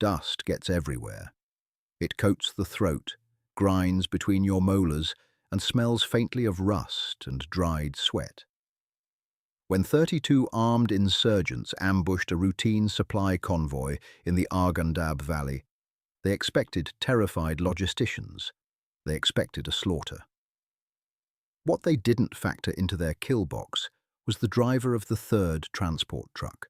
Dust gets everywhere. It coats the throat, grinds between your molars, and smells faintly of rust and dried sweat. When 32 armed insurgents ambushed a routine supply convoy in the Arghandab Valley, they expected terrified logisticians. They expected a slaughter. What they didn't factor into their kill box was the driver of the third transport truck,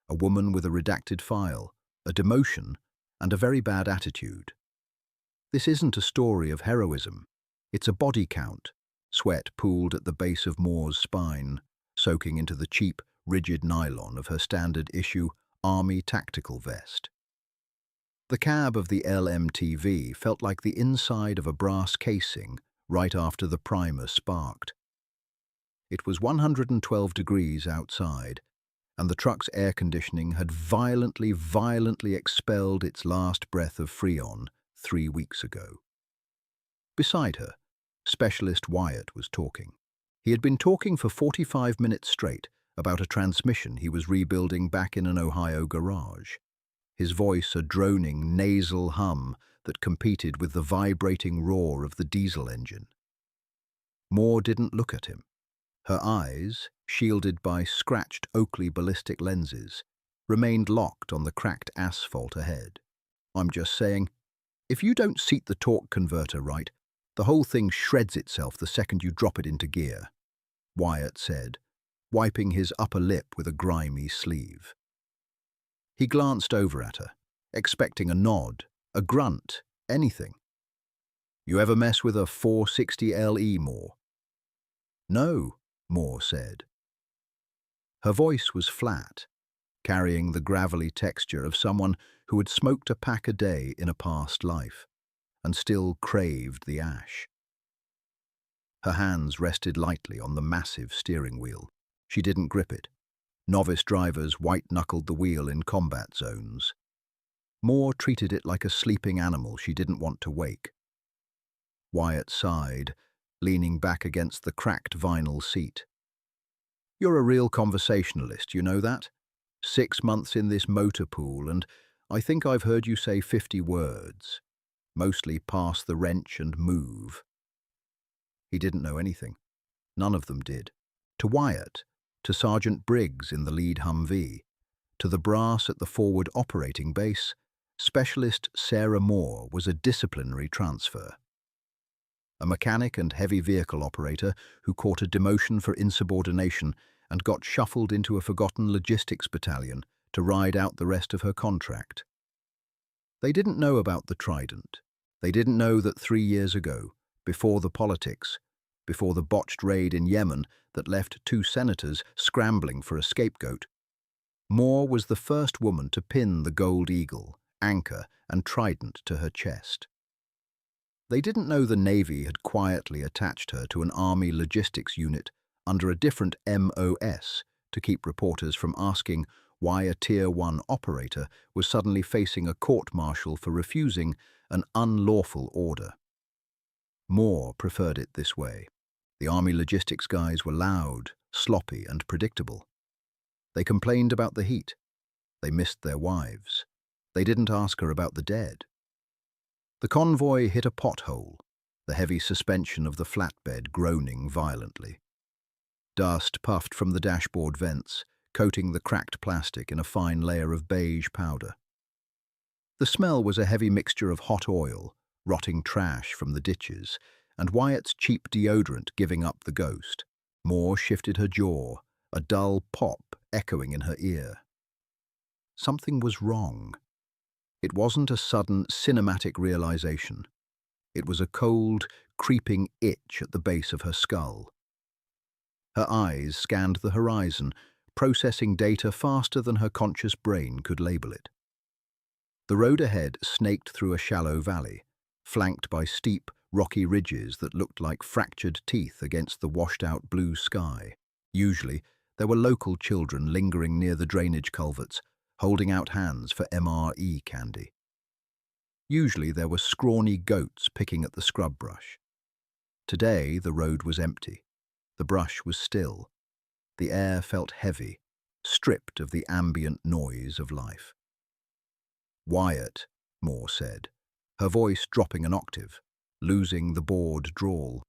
a woman with a redacted file, a demotion, and a very bad attitude. This isn't a story of heroism. It's a body count, sweat pooled at the base of Moore's spine, soaking into the cheap, rigid nylon of her standard-issue Army tactical vest. The cab of the LMTV felt like the inside of a brass casing right after the primer sparked. It was 112 degrees outside, and the truck's air conditioning had violently expelled its last breath of Freon 3 weeks ago. Beside her, Specialist Wyatt was talking. He had been talking for 45 minutes straight about a transmission he was rebuilding back in an Ohio garage. His voice a droning, nasal hum that competed with the vibrating roar of the diesel engine. Moore didn't look at him. Her eyes, shielded by scratched Oakley ballistic lenses, remained locked on the cracked asphalt ahead. "I'm just saying, if you don't seat the torque converter right, the whole thing shreds itself the second you drop it into gear," Wyatt said, wiping his upper lip with a grimy sleeve. He glanced over at her, expecting a nod, a grunt, anything. "You ever mess with a 460LE, Moore?" "No," Moore said. Her voice was flat, carrying the gravelly texture of someone who had smoked a pack a day in a past life and still craved the ash. Her hands rested lightly on the massive steering wheel. She didn't grip it. Novice drivers white-knuckled the wheel in combat zones. Moore treated it like a sleeping animal she didn't want to wake. Wyatt sighed, leaning back against the cracked vinyl seat. "You're a real conversationalist, you know that? 6 months in this motor pool, and I think I've heard you say 50 words. Mostly pass the wrench and move." He didn't know anything. None of them did. To Wyatt, to Sergeant Briggs in the lead Humvee, to the brass at the forward operating base, Specialist Sarah Moore was a disciplinary transfer. A mechanic and heavy vehicle operator who caught a demotion for insubordination and got shuffled into a forgotten logistics battalion to ride out the rest of her contract. They didn't know about the Trident. They didn't know that 3 years ago, before the politics, before the botched raid in Yemen that left 2 senators scrambling for a scapegoat, Moore was the first woman to pin the Gold Eagle, Anchor, and Trident to her chest. They didn't know the Navy had quietly attached her to an Army logistics unit under a different MOS to keep reporters from asking why a Tier 1 operator was suddenly facing a court-martial for refusing an unlawful order. Moore preferred it this way. The Army logistics guys were loud, sloppy, and predictable. They complained about the heat. They missed their wives. They didn't ask her about the dead. The convoy hit a pothole, the heavy suspension of the flatbed groaning violently. Dust puffed from the dashboard vents, coating the cracked plastic in a fine layer of beige powder. The smell was a heavy mixture of hot oil, rotting trash from the ditches, and Wyatt's cheap deodorant giving up the ghost. Moore shifted her jaw, a dull pop echoing in her ear. Something was wrong. It wasn't a sudden, cinematic realization. It was a cold, creeping itch at the base of her skull. Her eyes scanned the horizon, processing data faster than her conscious brain could label it. The road ahead snaked through a shallow valley, flanked by steep, rocky ridges that looked like fractured teeth against the washed-out blue sky. Usually, there were local children lingering near the drainage culverts, holding out hands for MRE candy. Usually, there were scrawny goats picking at the scrub brush. Today, the road was empty. The brush was still. The air felt heavy, stripped of the ambient noise of life. Wyatt, Moore said, her voice dropping an octave, losing the bored drawl.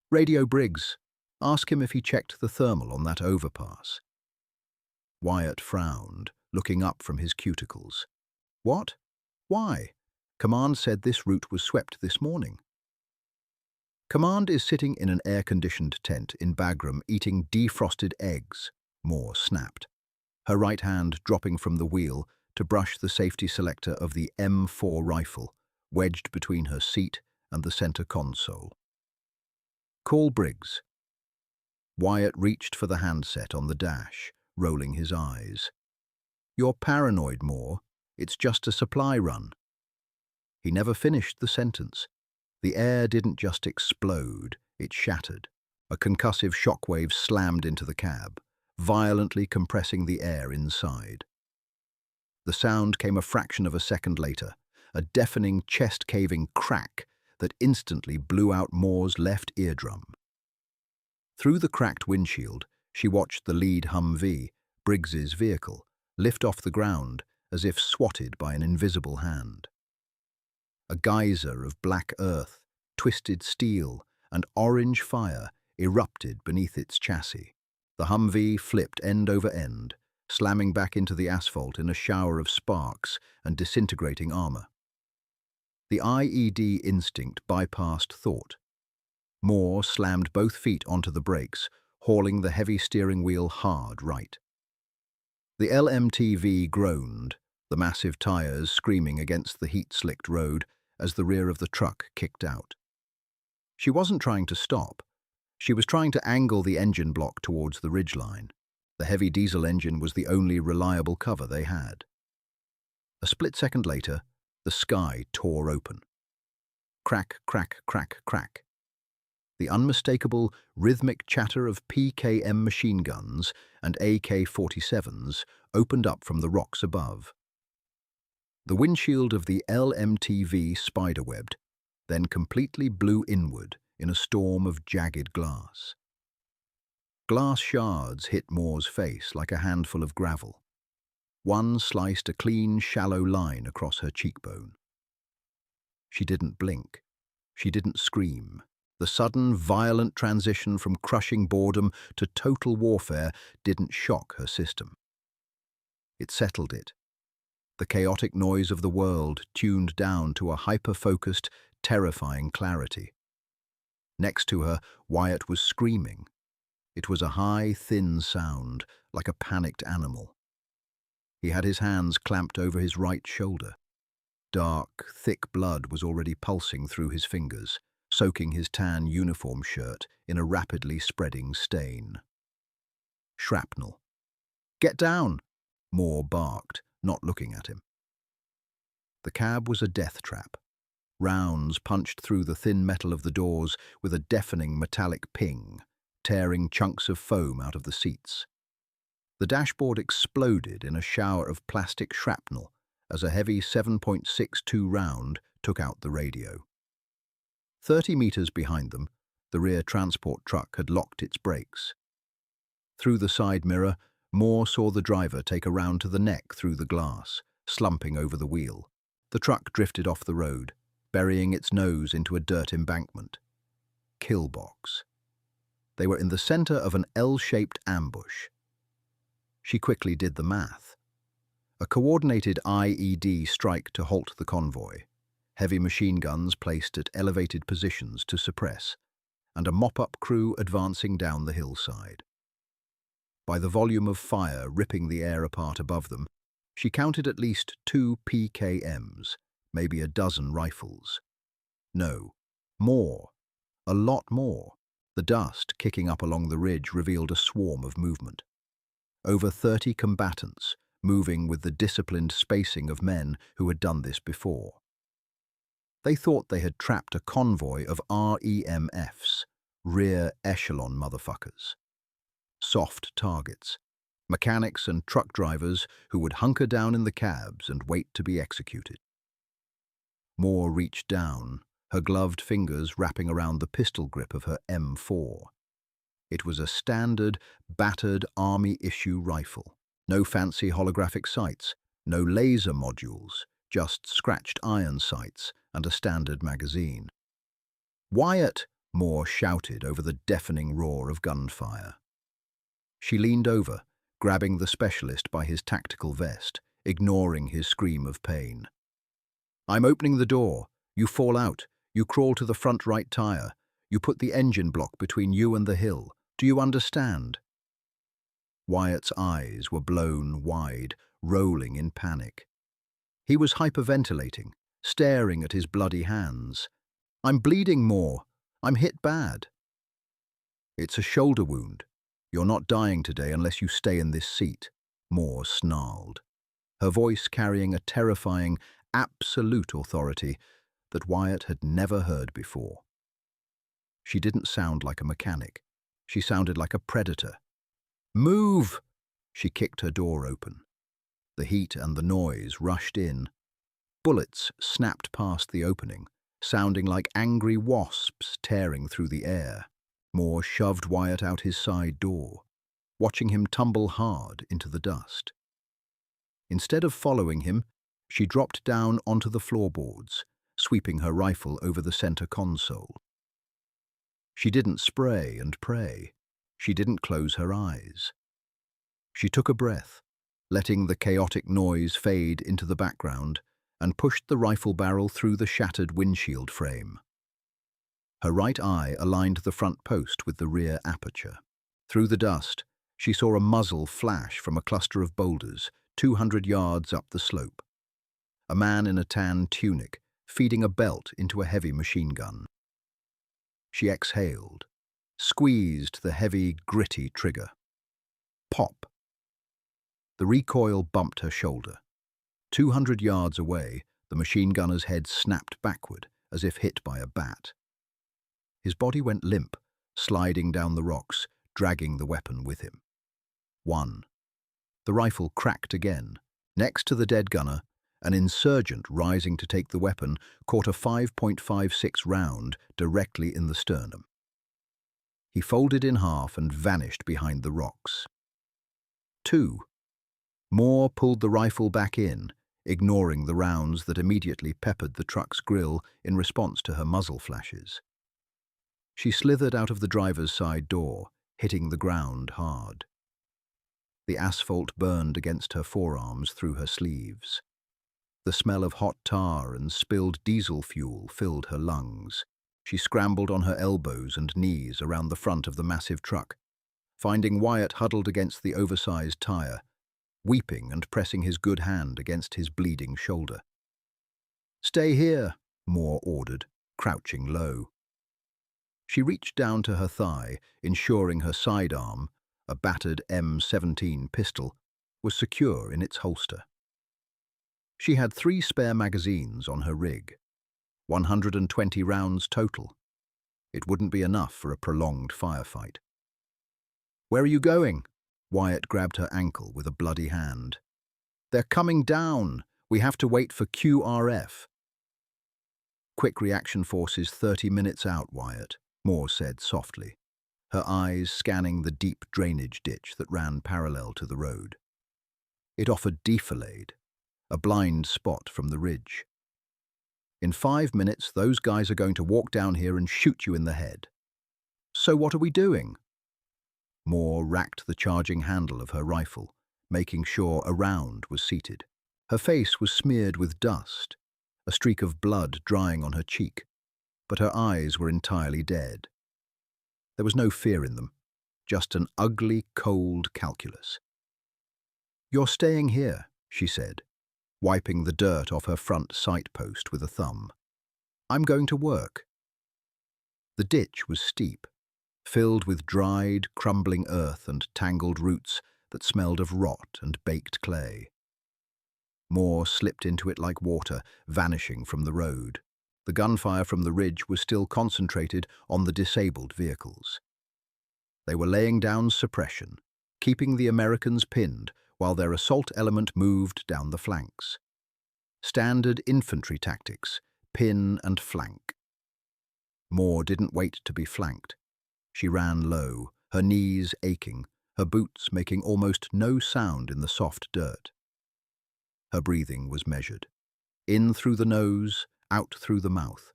Radio Briggs. Ask him if he checked the thermal on that overpass. Wyatt frowned, looking up from his cuticles. What? Why? Command said this route was swept this morning. Command is sitting in an air-conditioned tent in Bagram eating defrosted eggs, Moore snapped, her right hand dropping from the wheel to brush the safety selector of the M4 rifle, wedged between her seat and the center console. Call Briggs. Wyatt reached for the handset on the dash, rolling his eyes. You're paranoid, Moore. It's just a supply run. He never finished the sentence. The air didn't just explode, it shattered. A concussive shockwave slammed into the cab, violently compressing the air inside. The sound came a fraction of a second later, a deafening, chest-caving crack that instantly blew out Moore's left eardrum. Through the cracked windshield, she watched the lead Humvee, Briggs's vehicle, lift off the ground as if swatted by an invisible hand. A geyser of black earth, twisted steel, and orange fire erupted beneath its chassis. The Humvee flipped end over end, slamming back into the asphalt in a shower of sparks and disintegrating armor. The IED instinct bypassed thought. Moore slammed both feet onto the brakes, hauling the heavy steering wheel hard right. The LMTV groaned, the massive tires screaming against the heat-slicked road as the rear of the truck kicked out. She wasn't trying to stop. She was trying to angle the engine block towards the ridgeline. The heavy diesel engine was the only reliable cover they had. A split second later, the sky tore open. Crack, crack, crack, crack. The unmistakable, rhythmic chatter of PKM machine guns and AK-47s opened up from the rocks above. The windshield of the LMTV spiderwebbed, then completely blew inward in a storm of jagged glass. Glass shards hit Moore's face like a handful of gravel. One sliced a clean, shallow line across her cheekbone. She didn't blink. She didn't scream. The sudden, violent transition from crushing boredom to total warfare didn't shock her system. It settled it. The chaotic noise of the world tuned down to a hyper-focused, terrifying clarity. Next to her, Wyatt was screaming. It was a high, thin sound, like a panicked animal. He had his hands clamped over his right shoulder. Dark, thick blood was already pulsing through his fingers, soaking his tan uniform shirt in a rapidly spreading stain. Shrapnel. "Get down!" Moore barked, not looking at him. The cab was a death trap. Rounds punched through the thin metal of the doors with a deafening metallic ping, tearing chunks of foam out of the seats. The dashboard exploded in a shower of plastic shrapnel as a heavy 7.62 round took out the radio. 30 meters behind them, the rear transport truck had locked its brakes. Through the side mirror, Moore saw the driver take a round to the neck through the glass, slumping over the wheel. The truck drifted off the road, burying its nose into a dirt embankment. Kill box. They were in the center of an L-shaped ambush. She quickly did the math. A coordinated IED strike to halt the convoy, heavy machine guns placed at elevated positions to suppress, and a mop-up crew advancing down the hillside. By the volume of fire ripping the air apart above them, she counted at least 2 PKMs, maybe a dozen rifles. No, more. A lot more. The dust kicking up along the ridge revealed a swarm of movement. Over 30 combatants, moving with the disciplined spacing of men who had done this before. They thought they had trapped a convoy of REMFs, rear echelon motherfuckers. Soft targets, mechanics and truck drivers who would hunker down in the cabs and wait to be executed. Moore reached down, her gloved fingers wrapping around the pistol grip of her M4. It was a standard, battered Army-issue rifle. No fancy holographic sights, No laser modules, just scratched iron sights and a standard magazine. "Wyatt!" Moore shouted over the deafening roar of gunfire. She leaned over, grabbing the specialist by his tactical vest, ignoring his scream of pain. "I'm opening the door. You fall out. You crawl to the front right tire. You put the engine block between you and the hill. Do you understand?" Wyatt's eyes were blown wide, rolling in panic. He was hyperventilating, staring at his bloody hands. "I'm bleeding more. I'm hit bad." "It's a shoulder wound. You're not dying today unless you stay in this seat," Moore snarled, her voice carrying a terrifying, absolute authority that Wyatt had never heard before. She didn't sound like a mechanic. She sounded like a predator. "Move!" She kicked her door open. The heat and the noise rushed in. Bullets snapped past the opening, sounding like angry wasps tearing through the air. Moore shoved Wyatt out his side door, watching him tumble hard into the dust. Instead of following him, she dropped down onto the floorboards, sweeping her rifle over the center console. She didn't spray and pray. She didn't close her eyes. She took a breath, letting the chaotic noise fade into the background, and pushed the rifle barrel through the shattered windshield frame. Her right eye aligned the front post with the rear aperture. Through the dust, she saw a muzzle flash from a cluster of boulders 200 yards up the slope. A man in a tan tunic, feeding a belt into a heavy machine gun. She exhaled, squeezed the heavy, gritty trigger. Pop. The recoil bumped her shoulder. 200 yards away, the machine gunner's head snapped backward, as if hit by a bat. His body went limp, sliding down the rocks, dragging the weapon with him. 1. The rifle cracked again. Next to the dead gunner, an insurgent rising to take the weapon caught a 5.56 round directly in the sternum. He folded in half and vanished behind the rocks. 2. Moore pulled the rifle back in, ignoring the rounds that immediately peppered the truck's grill in response to her muzzle flashes. She slithered out of the driver's side door, hitting the ground hard. The asphalt burned against her forearms through her sleeves. The smell of hot tar and spilled diesel fuel filled her lungs. She scrambled on her elbows and knees around the front of the massive truck, finding Wyatt huddled against the oversized tire, weeping and pressing his good hand against his bleeding shoulder. "Stay here," Moore ordered, crouching low. She reached down to her thigh, ensuring her sidearm, a battered M17 pistol, was secure in its holster. She had 3 spare magazines on her rig, 120 rounds total. It wouldn't be enough for a prolonged firefight. "Where are you going?" Wyatt grabbed her ankle with a bloody hand. "They're coming down. We have to wait for QRF." "Quick reaction force is 30 minutes out, Wyatt," Moore said softly, her eyes scanning the deep drainage ditch that ran parallel to the road. It offered defilade, a blind spot from the ridge. "In 5 minutes, those guys are going to walk down here and shoot you in the head." "So what are we doing?" Moore racked the charging handle of her rifle, making sure a round was seated. Her face was smeared with dust, a streak of blood drying on her cheek, but her eyes were entirely dead. There was no fear in them, just an ugly, cold calculus. "You're staying here," she said, wiping the dirt off her front sight post with a thumb. "I'm going to work." The ditch was steep, filled with dried, crumbling earth and tangled roots that smelled of rot and baked clay. Moore slipped into it like water, vanishing from the road. The gunfire from the ridge was still concentrated on the disabled vehicles. They were laying down suppression, keeping the Americans pinned while their assault element moved down the flanks. Standard infantry tactics, pin and flank. Moore didn't wait to be flanked. She ran low, her knees aching, her boots making almost no sound in the soft dirt. Her breathing was measured. In through the nose, out through the mouth.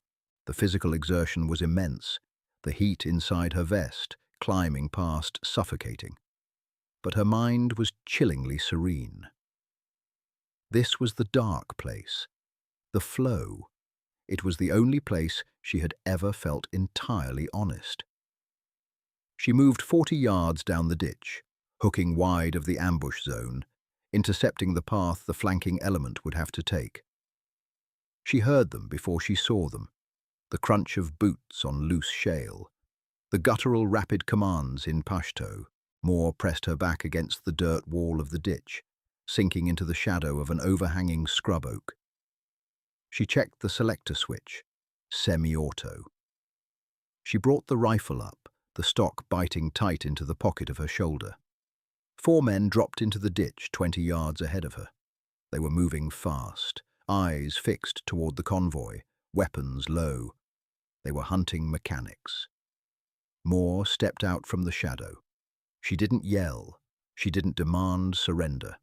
The physical exertion was immense, the heat inside her vest, climbing past, suffocating. But her mind was chillingly serene. This was the dark place, the flow. It was the only place she had ever felt entirely honest. She moved 40 yards down the ditch, hooking wide of the ambush zone, intercepting the path the flanking element would have to take. She heard them before she saw them, the crunch of boots on loose shale, the guttural rapid commands in Pashto. Moore pressed her back against the dirt wall of the ditch, sinking into the shadow of an overhanging scrub oak. She checked the selector switch, semi-auto. She brought the rifle up, the stock biting tight into the pocket of her shoulder. 4 men dropped into the ditch 20 yards ahead of her. They were moving fast, eyes fixed toward the convoy, weapons low. They were hunting mechanics. Moore stepped out from the shadow. She didn't yell. She didn't demand surrender.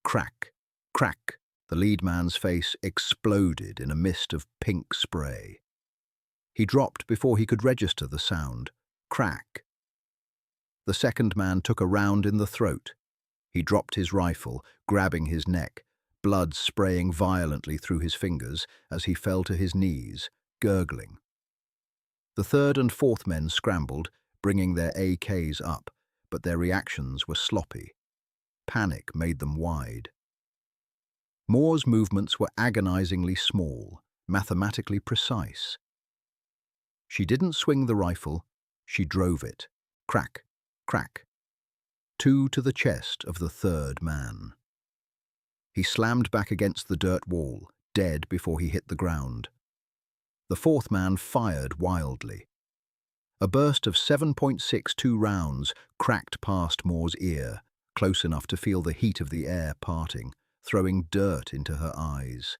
Crack, crack. The lead man's face exploded in a mist of pink spray. He dropped before he could register the sound. Crack. The second man took a round in the throat. He dropped his rifle, grabbing his neck, blood spraying violently through his fingers as he fell to his knees, gurgling. The third and fourth men scrambled, bringing their AKs up, but their reactions were sloppy. Panic made them wide. Moore's movements were agonizingly small, mathematically precise. She didn't swing the rifle, she drove it. Crack, crack. 2 to the chest of the third man. He slammed back against the dirt wall, dead before he hit the ground. The fourth man fired wildly. A burst of 7.62 rounds cracked past Moore's ear, close enough to feel the heat of the air parting, throwing dirt into her eyes.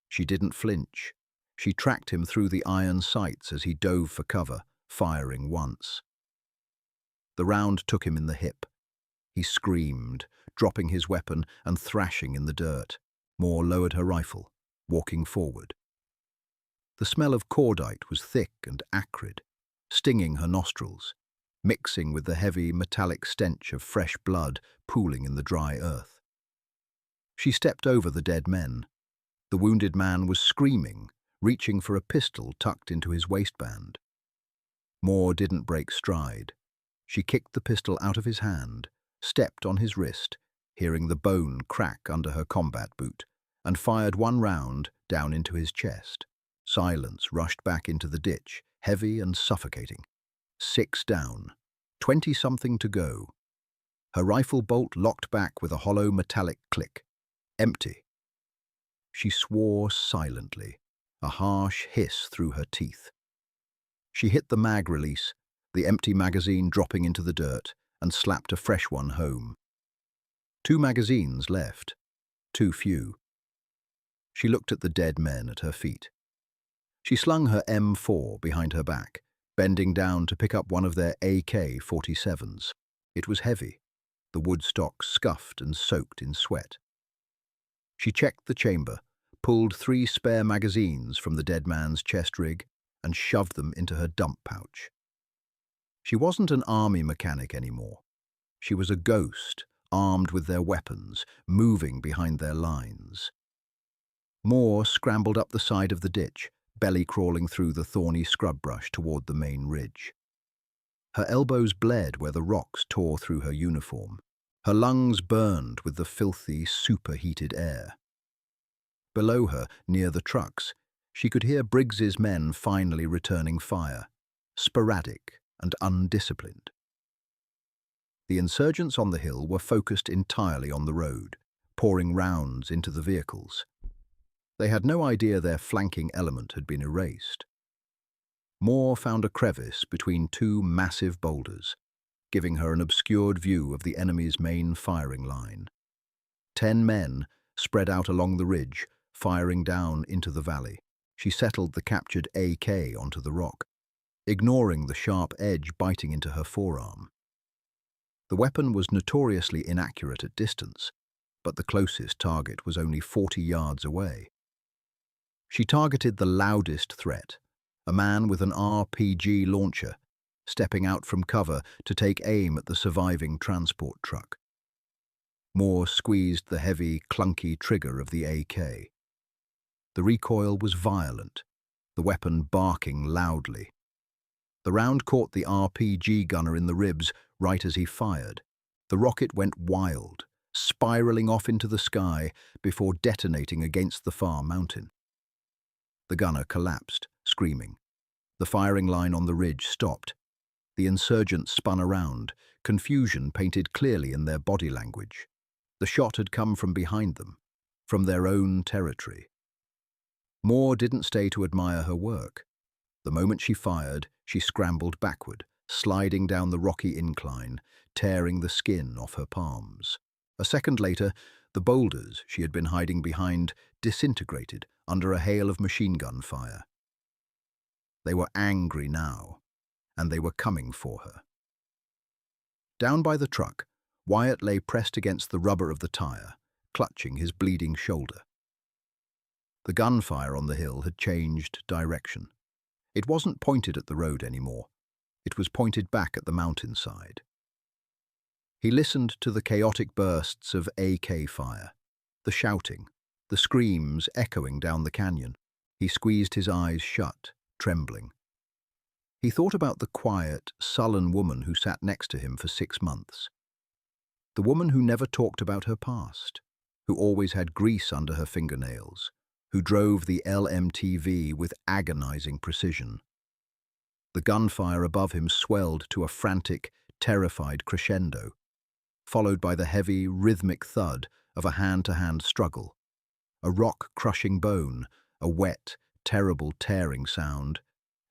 She didn't flinch. She tracked him through the iron sights as he dove for cover, firing once. The round took him in the hip. He screamed, dropping his weapon and thrashing in the dirt. Moore lowered her rifle, walking forward. The smell of cordite was thick and acrid, stinging her nostrils, mixing with the heavy metallic stench of fresh blood pooling in the dry earth. She stepped over the dead men. The wounded man was screaming, reaching for a pistol tucked into his waistband. Moore didn't break stride. She kicked the pistol out of his hand, stepped on his wrist, hearing the bone crack under her combat boot, and fired 1 round down into his chest. Silence rushed back into the ditch, heavy and suffocating. 6 down, 20-something to go. Her rifle bolt locked back with a hollow metallic click. Empty. She swore silently, a harsh hiss through her teeth. She hit the mag release, the empty magazine dropping into the dirt, and slapped a fresh one home. 2 magazines left. Too few. She looked at the dead men at her feet. She slung her M4 behind her back, bending down to pick up one of their AK-47s. It was heavy, the wood stock scuffed and soaked in sweat. She checked the chamber, pulled 3 spare magazines from the dead man's chest rig, and shoved them into her dump pouch. She wasn't an army mechanic anymore. She was a ghost, armed with their weapons, moving behind their lines. Moore scrambled up the side of the ditch, belly crawling through the thorny scrub brush toward the main ridge. Her elbows bled where the rocks tore through her uniform. Her lungs burned with the filthy, superheated air. Below her, near the trucks, she could hear Briggs's men finally returning fire, sporadic and undisciplined. The insurgents on the hill were focused entirely on the road, pouring rounds into the vehicles. They had no idea their flanking element had been erased. Moore found a crevice between 2 massive boulders, giving her an obscured view of the enemy's main firing line. 10 men spread out along the ridge, firing down into the valley. She settled the captured AK onto the rock, ignoring the sharp edge biting into her forearm. The weapon was notoriously inaccurate at distance, but the closest target was only 40 yards away. She targeted the loudest threat, a man with an RPG launcher, stepping out from cover to take aim at the surviving transport truck. Moore squeezed the heavy, clunky trigger of the AK. The recoil was violent, the weapon barking loudly. The round caught the RPG gunner in the ribs right as he fired. The rocket went wild, spiraling off into the sky before detonating against the far mountain. The gunner collapsed, screaming. The firing line on the ridge stopped. The insurgents spun around, confusion painted clearly in their body language. The shot had come from behind them, from their own territory. Moore didn't stay to admire her work. The moment she fired, she scrambled backward, sliding down the rocky incline, tearing the skin off her palms. A second later, the boulders she had been hiding behind disintegrated under a hail of machine gun fire. They were angry now, and they were coming for her. Down by the truck, Wyatt lay pressed against the rubber of the tire, clutching his bleeding shoulder. The gunfire on the hill had changed direction. It wasn't pointed at the road anymore. It was pointed back at the mountainside. He listened to the chaotic bursts of AK fire, the shouting, the screams echoing down the canyon. He squeezed his eyes shut, trembling. He thought about the quiet, sullen woman who sat next to him for 6 months. The woman who never talked about her past, who always had grease under her fingernails, who drove the LMTV with agonizing precision. The gunfire above him swelled to a frantic, terrified crescendo, followed by the heavy, rhythmic thud of a hand-to-hand struggle, a rock-crushing bone, a wet, terrible tearing sound,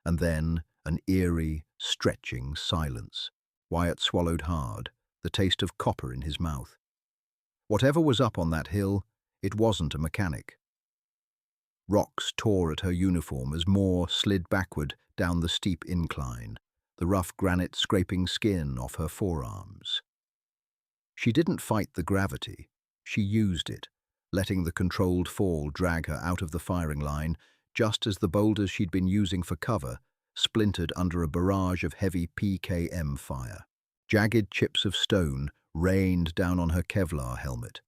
and then an eerie, stretching silence. Wyatt swallowed hard, the taste of copper in his mouth. Whatever was up on that hill, it wasn't a mechanic. Rocks tore at her uniform as Moore slid backward down the steep incline, the rough granite scraping skin off her forearms. She didn't fight the gravity, she used it, letting the controlled fall drag her out of the firing line just as the boulders she'd been using for cover splintered under a barrage of heavy PKM fire. Jagged chips of stone rained down on her Kevlar helmet,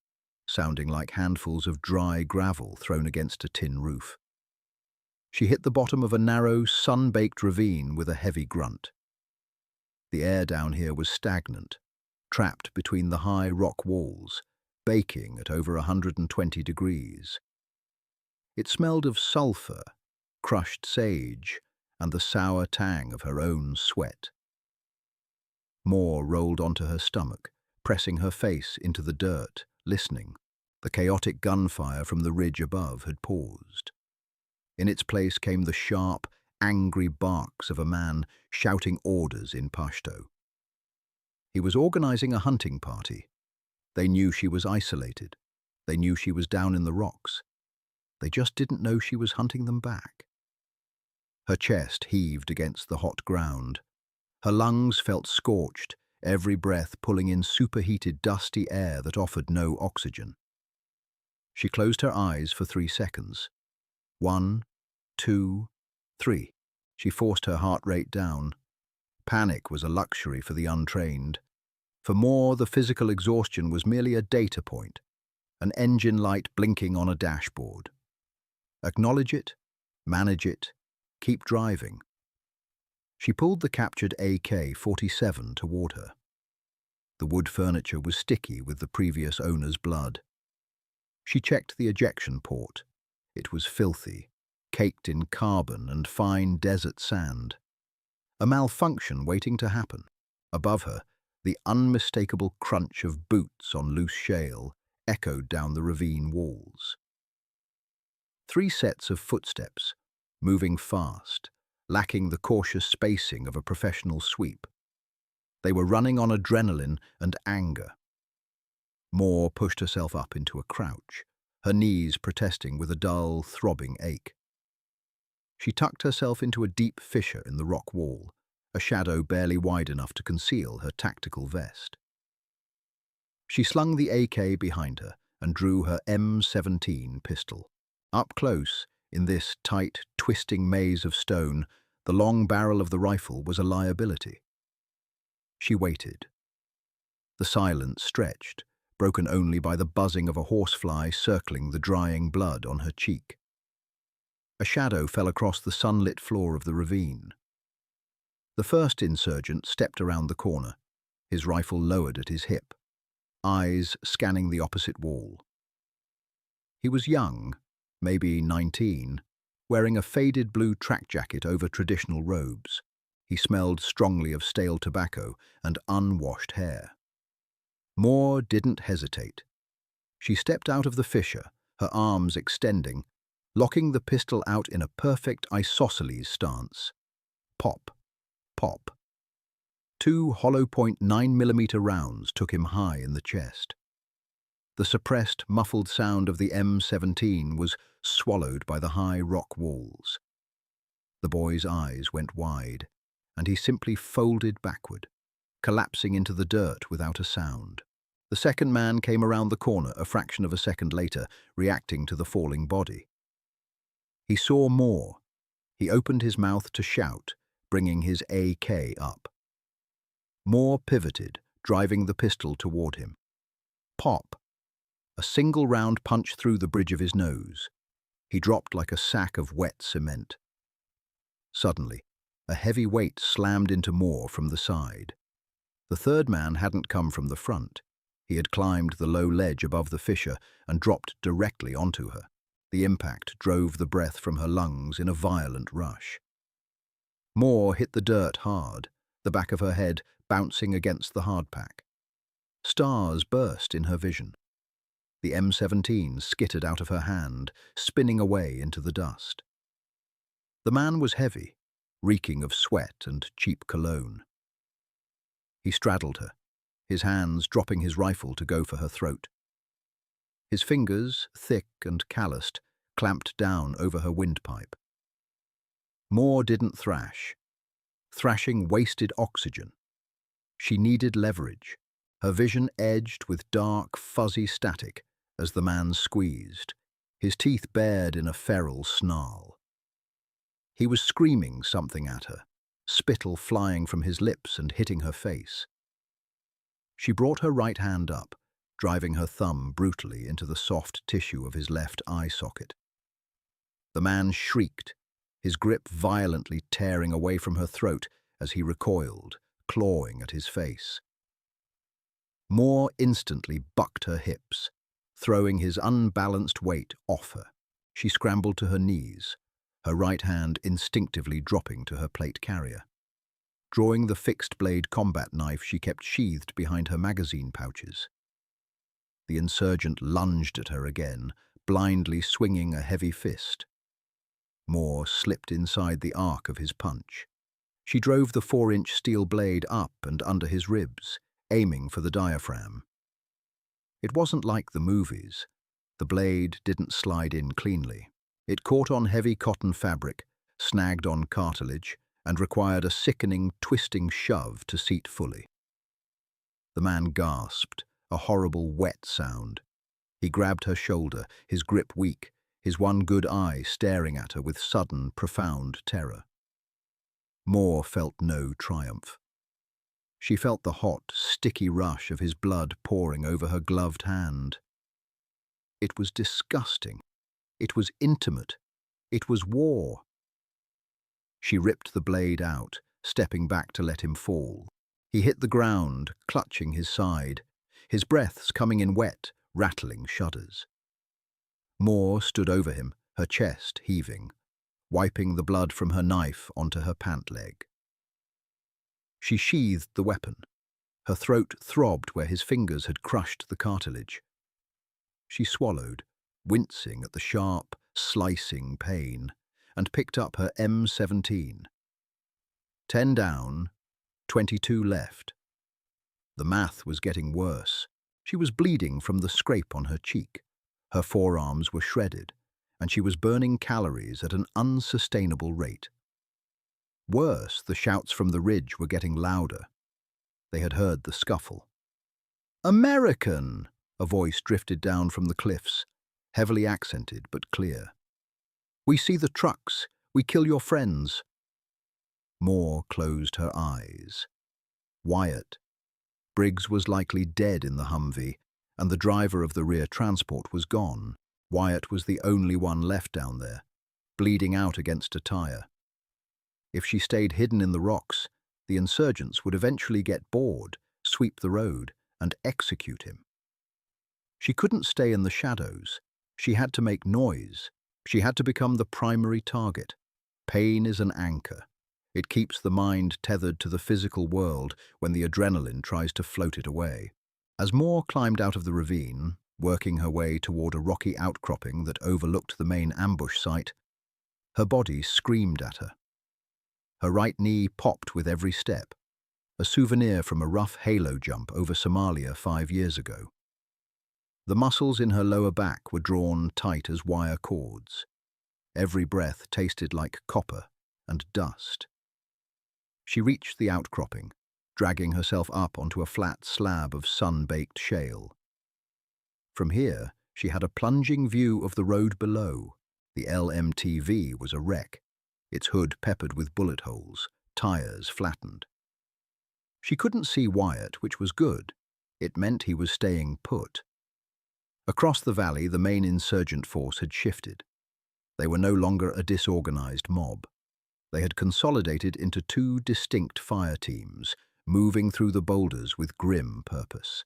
sounding like handfuls of dry gravel thrown against a tin roof. She hit the bottom of a narrow, sun-baked ravine with a heavy grunt. The air down here was stagnant, trapped between the high rock walls, baking at over 120 degrees. It smelled of sulfur, crushed sage, and the sour tang of her own sweat. Moore rolled onto her stomach, pressing her face into the dirt, listening. The chaotic gunfire from the ridge above had paused. In its place came the sharp, angry barks of a man shouting orders in Pashto. He was organizing a hunting party. They knew she was isolated. They knew she was down in the rocks. They just didn't know she was hunting them back. Her chest heaved against the hot ground. Her lungs felt scorched, every breath pulling in superheated, dusty air that offered no oxygen. She closed her eyes for 3 seconds. 1, 2, 3. She forced her heart rate down. Panic was a luxury for the untrained. For Moore, the physical exhaustion was merely a data point, an engine light blinking on a dashboard. Acknowledge it, manage it, keep driving. She pulled the captured AK-47 toward her. The wood furniture was sticky with the previous owner's blood. She checked the ejection port. It was filthy, caked in carbon and fine desert sand. A malfunction waiting to happen. Above her, the unmistakable crunch of boots on loose shale echoed down the ravine walls. 3 sets of footsteps, moving fast, lacking the cautious spacing of a professional sweep. They were running on adrenaline and anger. Moore pushed herself up into a crouch, her knees protesting with a dull, throbbing ache. She tucked herself into a deep fissure in the rock wall, a shadow barely wide enough to conceal her tactical vest. She slung the AK behind her and drew her M17 pistol. Up close, in this tight, twisting maze of stone, the long barrel of the rifle was a liability. She waited. The silence stretched, broken only by the buzzing of a horsefly circling the drying blood on her cheek. A shadow fell across the sunlit floor of the ravine. The first insurgent stepped around the corner, his rifle lowered at his hip, eyes scanning the opposite wall. He was young, maybe 19, wearing a faded blue track jacket over traditional robes. He smelled strongly of stale tobacco and unwashed hair. Moore didn't hesitate. She stepped out of the fissure, her arms extending, locking the pistol out in a perfect isosceles stance. Pop, pop. 2 hollow point 9mm rounds took him high in the chest. The suppressed, muffled sound of the M17 was swallowed by the high rock walls. The boy's eyes went wide, and he simply folded backward, collapsing into the dirt without a sound. The second man came around the corner a fraction of a second later, reacting to the falling body. He saw Moore. He opened his mouth to shout, bringing his AK up. Moore pivoted, driving the pistol toward him. Pop! A single round punched through the bridge of his nose. He dropped like a sack of wet cement. Suddenly, a heavy weight slammed into Moore from the side. The third man hadn't come from the front. He had climbed the low ledge above the fissure and dropped directly onto her. The impact drove the breath from her lungs in a violent rush. Moore hit the dirt hard, the back of her head bouncing against the hardpack. Stars burst in her vision. The M17 skittered out of her hand, spinning away into the dust. The man was heavy, reeking of sweat and cheap cologne. He straddled her, his hands dropping his rifle to go for her throat. His fingers, thick and calloused, clamped down over her windpipe. Moore didn't thrash. Thrashing wasted oxygen. She needed leverage, her vision edged with dark, fuzzy static as the man squeezed, his teeth bared in a feral snarl. He was screaming something at her, spittle flying from his lips and hitting her face. She brought her right hand up, driving her thumb brutally into the soft tissue of his left eye socket. The man shrieked, his grip violently tearing away from her throat as he recoiled, clawing at his face. Moore instantly bucked her hips, throwing his unbalanced weight off her. She scrambled to her knees, her right hand instinctively dropping to her plate carrier. Drawing the fixed-blade combat knife she kept sheathed behind her magazine pouches. The insurgent lunged at her again, blindly swinging a heavy fist. Moore slipped inside the arc of his punch. She drove the 4-inch steel blade up and under his ribs, aiming for the diaphragm. It wasn't like the movies. The blade didn't slide in cleanly. It caught on heavy cotton fabric, snagged on cartilage, and required a sickening, twisting shove to seat fully. The man gasped, a horrible wet sound. He grabbed her shoulder, his grip weak, his one good eye staring at her with sudden, profound terror. Moore felt no triumph. She felt the hot, sticky rush of his blood pouring over her gloved hand. It was disgusting. It was intimate. It was war. She ripped the blade out, stepping back to let him fall. He hit the ground, clutching his side, his breaths coming in wet, rattling shudders. Moore stood over him, her chest heaving, wiping the blood from her knife onto her pant leg. She sheathed the weapon. Her throat throbbed where his fingers had crushed the cartilage. She swallowed, wincing at the sharp, slicing pain, and picked up her M17. 10 down, 22 left. The math was getting worse. She was bleeding from the scrape on her cheek. Her forearms were shredded, and she was burning calories at an unsustainable rate. Worse, the shouts from the ridge were getting louder. They had heard the scuffle. "American!" A voice drifted down from the cliffs, heavily accented but clear. "We see the trucks. We kill your friends." Moore closed her eyes. Wyatt. Briggs was likely dead in the Humvee, and the driver of the rear transport was gone. Wyatt was the only one left down there, bleeding out against a tire. If she stayed hidden in the rocks, the insurgents would eventually get bored, sweep the road, and execute him. She couldn't stay in the shadows. She had to make noise. She had to become the primary target. Pain is an anchor. It keeps the mind tethered to the physical world when the adrenaline tries to float it away. As Moore climbed out of the ravine, working her way toward a rocky outcropping that overlooked the main ambush site, her body screamed at her. Her right knee popped with every step, a souvenir from a rough halo jump over Somalia 5 years ago. The muscles in her lower back were drawn tight as wire cords. Every breath tasted like copper and dust. She reached the outcropping, dragging herself up onto a flat slab of sun-baked shale. From here, she had a plunging view of the road below. The LMTV was a wreck, its hood peppered with bullet holes, tires flattened. She couldn't see Wyatt, which was good. It meant he was staying put. Across the valley, the main insurgent force had shifted. They were no longer a disorganized mob. They had consolidated into 2 distinct fire teams, moving through the boulders with grim purpose.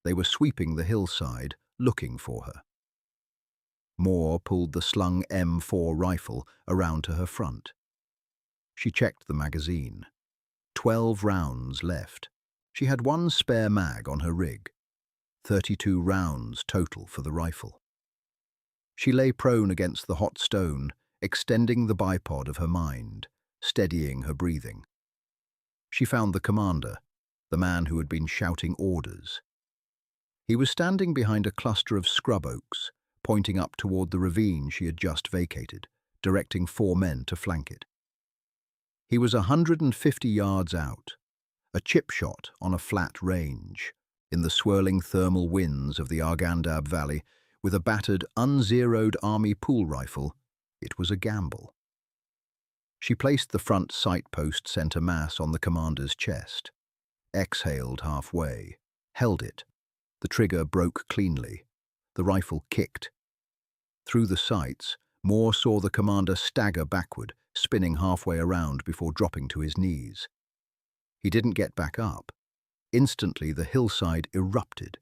They were sweeping the hillside, looking for her. Moore pulled the slung M4 rifle around to her front. She checked the magazine. 12 rounds left. She had 1 spare mag on her rig. 32 rounds total for the rifle. She lay prone against the hot stone, extending the bipod of her mind, steadying her breathing. She found the commander, the man who had been shouting orders. He was standing behind a cluster of scrub oaks, pointing up toward the ravine she had just vacated, directing 4 men to flank it. He was 150 yards out, a chip shot on a flat range, in the swirling thermal winds of the Arghandab Valley, with a battered, unzeroed army pool rifle. It was a gamble. She placed the front sight post center mass on the commander's chest, exhaled halfway, held it. The trigger broke cleanly. The rifle kicked. Through the sights, Moore saw the commander stagger backward, spinning halfway around before dropping to his knees. He didn't get back up. Instantly, the hillside erupted.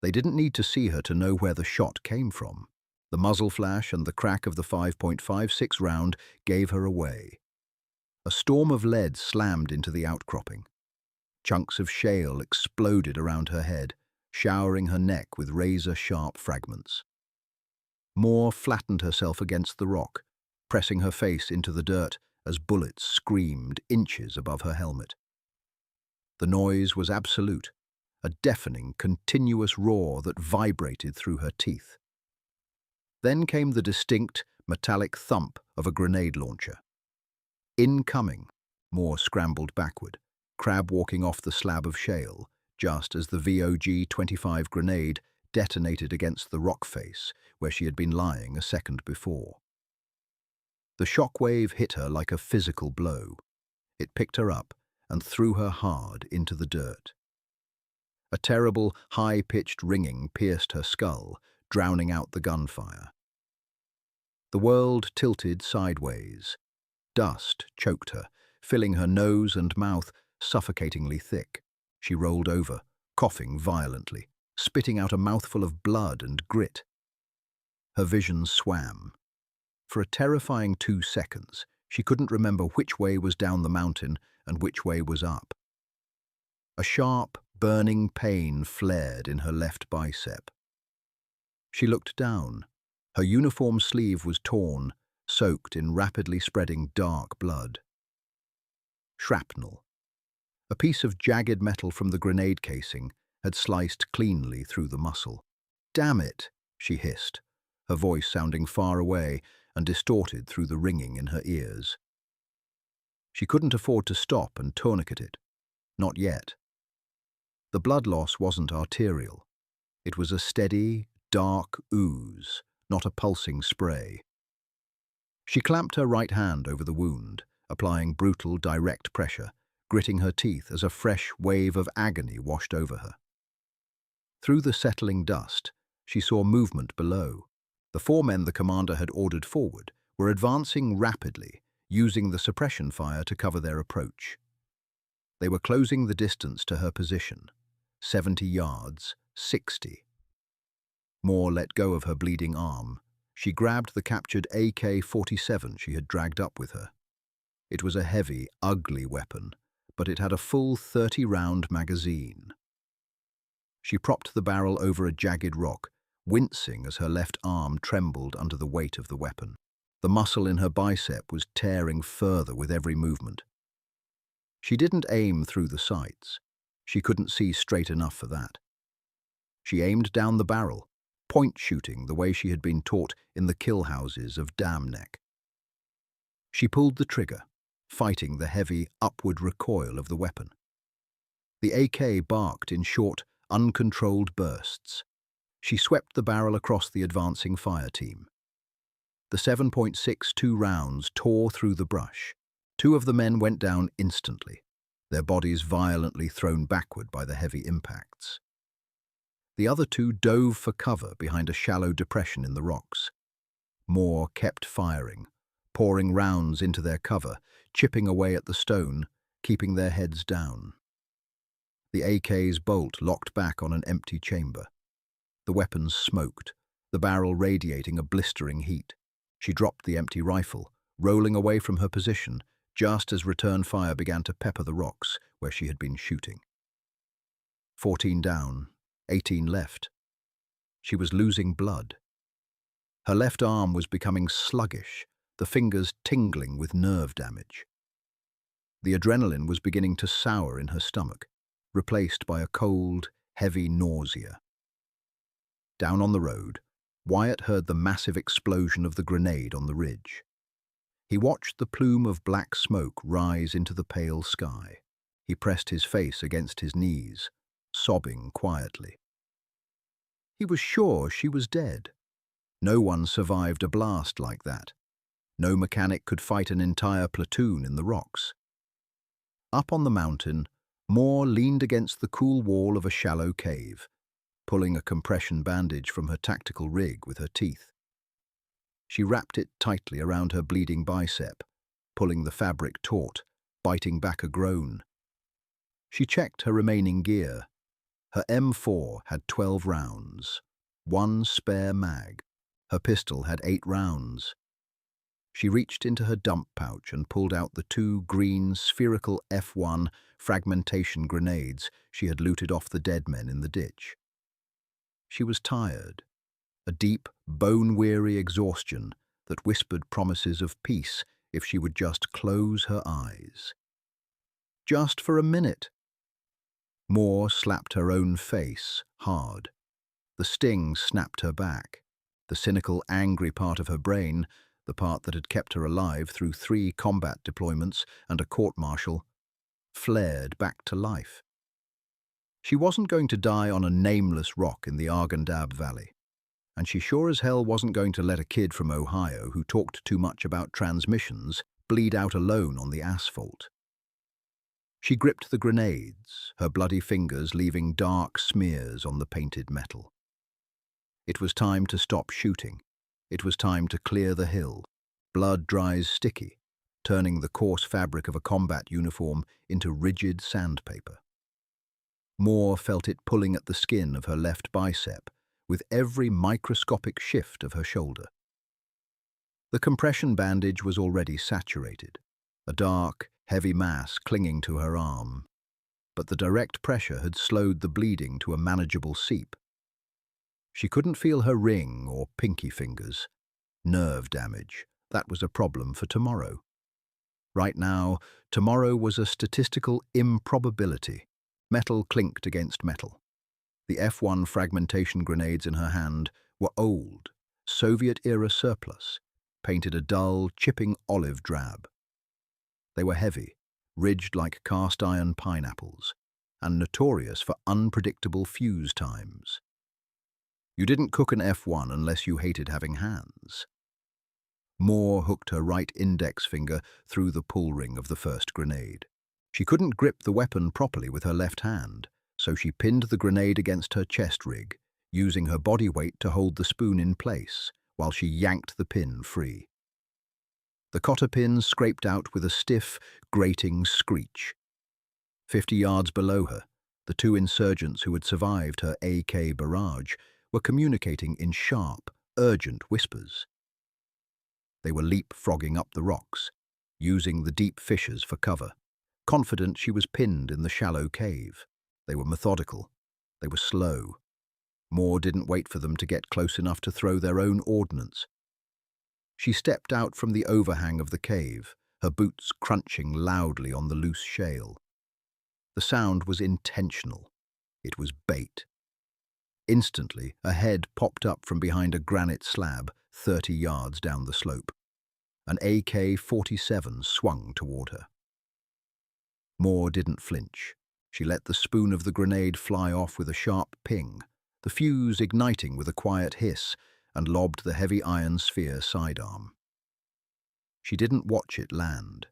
They didn't need to see her to know where the shot came from. The muzzle flash and the crack of the 5.56 round gave her away. A storm of lead slammed into the outcropping. Chunks of shale exploded around her head, showering her neck with razor-sharp fragments. Moore flattened herself against the rock, pressing her face into the dirt as bullets screamed inches above her helmet. The noise was absolute, a deafening, continuous roar that vibrated through her teeth. Then came the distinct, metallic thump of a grenade launcher. Incoming, Moore scrambled backward, crab walking off the slab of shale, just as the VOG-25 grenade detonated against the rock face where she had been lying a second before. The shockwave hit her like a physical blow. It picked her up and threw her hard into the dirt. A terrible, high-pitched ringing pierced her skull, drowning out the gunfire. The world tilted sideways. Dust choked her, filling her nose and mouth suffocatingly thick. She rolled over, coughing violently, spitting out a mouthful of blood and grit. Her vision swam. For a terrifying 2 seconds, she couldn't remember which way was down the mountain and which way was up. A sharp, burning pain flared in her left bicep. She looked down. Her uniform sleeve was torn, soaked in rapidly spreading dark blood. Shrapnel. A piece of jagged metal from the grenade casing had sliced cleanly through the muscle. "Damn it," she hissed, her voice sounding far away and distorted through the ringing in her ears. She couldn't afford to stop and tourniquet it. Not yet. The blood loss wasn't arterial. It was a steady, dark ooze, not a pulsing spray. She clamped her right hand over the wound, applying brutal, direct pressure, gritting her teeth as a fresh wave of agony washed over her. Through the settling dust, she saw movement below. The 4 men the commander had ordered forward were advancing rapidly, using the suppression fire to cover their approach. They were closing the distance to her position. 70 yards, 60. Moore let go of her bleeding arm. She grabbed the captured AK-47 she had dragged up with her. It was a heavy, ugly weapon, but it had a full 30-round magazine. She propped the barrel over a jagged rock, wincing as her left arm trembled under the weight of the weapon. The muscle in her bicep was tearing further with every movement. She didn't aim through the sights. She couldn't see straight enough for that. She aimed down the barrel, point shooting the way she had been taught in the kill houses of Dam Neck. She pulled the trigger, fighting the heavy, upward recoil of the weapon. The AK barked in short, uncontrolled bursts. She swept the barrel across the advancing fire team. The 7.62 rounds tore through the brush. 2 of the men went down instantly, their bodies violently thrown backward by the heavy impacts. The other 2 dove for cover behind a shallow depression in the rocks. Moore kept firing, pouring rounds into their cover, chipping away at the stone, keeping their heads down. The AK's bolt locked back on an empty chamber. The weapons smoked, the barrel radiating a blistering heat. She dropped the empty rifle, rolling away from her position, just as return fire began to pepper the rocks where she had been shooting. 14 down, 18 left. She was losing blood. Her left arm was becoming sluggish, the fingers tingling with nerve damage. The adrenaline was beginning to sour in her stomach, replaced by a cold, heavy nausea. Down on the road, Wyatt heard the massive explosion of the grenade on the ridge. He watched the plume of black smoke rise into the pale sky. He pressed his face against his knees, sobbing quietly. He was sure she was dead. No one survived a blast like that. No mechanic could fight an entire platoon in the rocks. Up on the mountain, Moore leaned against the cool wall of a shallow cave, pulling a compression bandage from her tactical rig with her teeth. She wrapped it tightly around her bleeding bicep, pulling the fabric taut, biting back a groan. She checked her remaining gear. Her M4 had 12 rounds, 1 spare mag. Her pistol had 8 rounds. She reached into her dump pouch and pulled out the 2 green, spherical F1 fragmentation grenades she had looted off the dead men in the ditch. She was tired, a deep, bone-weary exhaustion that whispered promises of peace if she would just close her eyes. Just for a minute. Moore slapped her own face hard. The sting snapped her back. The cynical, angry part of her brain, the part that had kept her alive through 3 combat deployments and a court-martial, flared back to life. She wasn't going to die on a nameless rock in the Arghandab Valley, and she sure as hell wasn't going to let a kid from Ohio who talked too much about transmissions bleed out alone on the asphalt. She gripped the grenades, her bloody fingers leaving dark smears on the painted metal. It was time to stop shooting. It was time to clear the hill. Blood dries sticky, turning the coarse fabric of a combat uniform into rigid sandpaper. Moore felt it pulling at the skin of her left bicep with every microscopic shift of her shoulder. The compression bandage was already saturated, a dark, heavy mass clinging to her arm, but the direct pressure had slowed the bleeding to a manageable seep. She couldn't feel her ring or pinky fingers. Nerve damage, that was a problem for tomorrow. Right now, tomorrow was a statistical improbability. Metal clinked against metal. The F1 fragmentation grenades in her hand were old, Soviet-era surplus, painted a dull, chipping olive drab. They were heavy, ridged like cast-iron pineapples, and notorious for unpredictable fuse times. You didn't cook an F1 unless you hated having hands. Moore hooked her right index finger through the pull ring of the first grenade. She couldn't grip the weapon properly with her left hand, so she pinned the grenade against her chest rig, using her body weight to hold the spoon in place while she yanked the pin free. The cotter pin scraped out with a stiff, grating screech. 50 yards below her, the two insurgents who had survived her AK barrage were communicating in sharp, urgent whispers. They were leapfrogging up the rocks, using the deep fissures for cover, confident she was pinned in the shallow cave. They were methodical. They were slow. Moore didn't wait for them to get close enough to throw their own ordnance. She stepped out from the overhang of the cave, her boots crunching loudly on the loose shale. The sound was intentional. It was bait. Instantly, a head popped up from behind a granite slab 30 yards down the slope. An AK-47 swung toward her. Moore didn't flinch. She let the spoon of the grenade fly off with a sharp ping, the fuse igniting with a quiet hiss, and lobbed the heavy iron sphere sidearm. She didn't watch it land.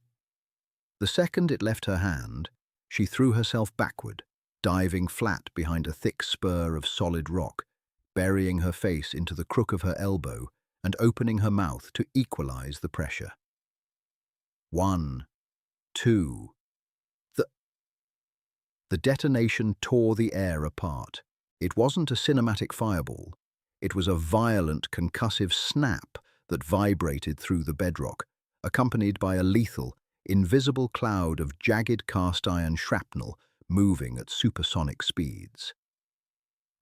The second it left her hand, she threw herself backward, diving flat behind a thick spur of solid rock, burying her face into the crook of her elbow and opening her mouth to equalize the pressure. 1, 2. The detonation tore the air apart. It wasn't a cinematic fireball. It was a violent, concussive snap that vibrated through the bedrock, accompanied by a lethal, invisible cloud of jagged cast-iron shrapnel moving at supersonic speeds.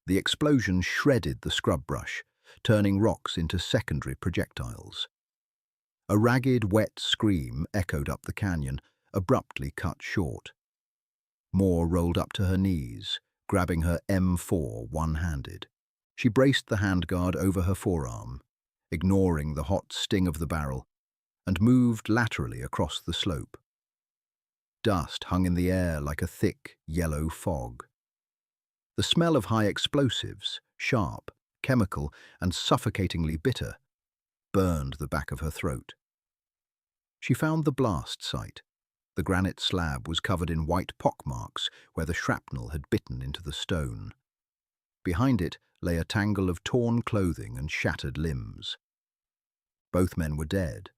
The explosion shredded the scrub brush, turning rocks into secondary projectiles. A ragged, wet scream echoed up the canyon, abruptly cut short. Moore rolled up to her knees, grabbing her M4 one-handed. She braced the handguard over her forearm, ignoring the hot sting of the barrel, and moved laterally across the slope. Dust hung in the air like a thick, yellow fog. The smell of high explosives, sharp, chemical, and suffocatingly bitter, burned the back of her throat. She found the blast site. The granite slab was covered in white pockmarks where the shrapnel had bitten into the stone. Behind it lay a tangle of torn clothing and shattered limbs. Both men were dead,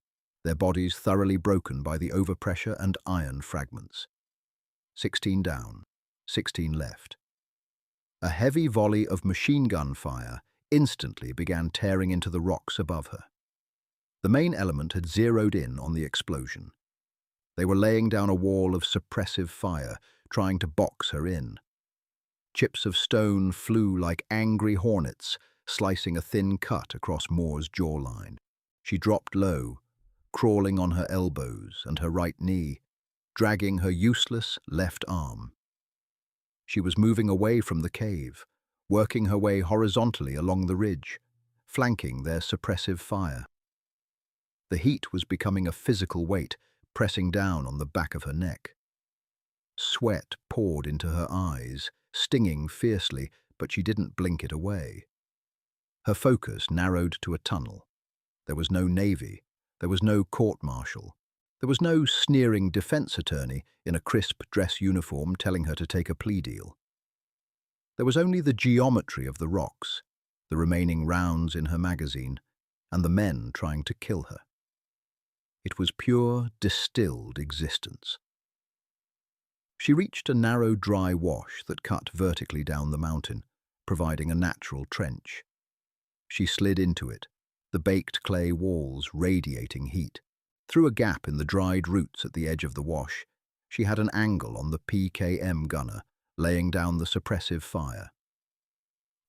their bodies thoroughly broken by the overpressure and iron fragments. 16 down, 16 left. A heavy volley of machine gun fire instantly began tearing into the rocks above her. The main element had zeroed in on the explosion. They were laying down a wall of suppressive fire, trying to box her in. Chips of stone flew like angry hornets, slicing a thin cut across Moore's jawline. She dropped low, crawling on her elbows and her right knee, dragging her useless left arm. She was moving away from the cave, working her way horizontally along the ridge, flanking their suppressive fire. The heat was becoming a physical weight, pressing down on the back of her neck. Sweat poured into her eyes, stinging fiercely, but she didn't blink it away. Her focus narrowed to a tunnel. There was no navy. There was no court-martial. There was no sneering defense attorney in a crisp dress uniform telling her to take a plea deal. There was only the geometry of the rocks, the remaining rounds in her magazine, and the men trying to kill her. It was pure, distilled existence. She reached a narrow, dry wash that cut vertically down the mountain, providing a natural trench. She slid into it, the baked clay walls radiating heat. Through a gap in the dried roots at the edge of the wash, she had an angle on the PKM gunner, laying down the suppressive fire.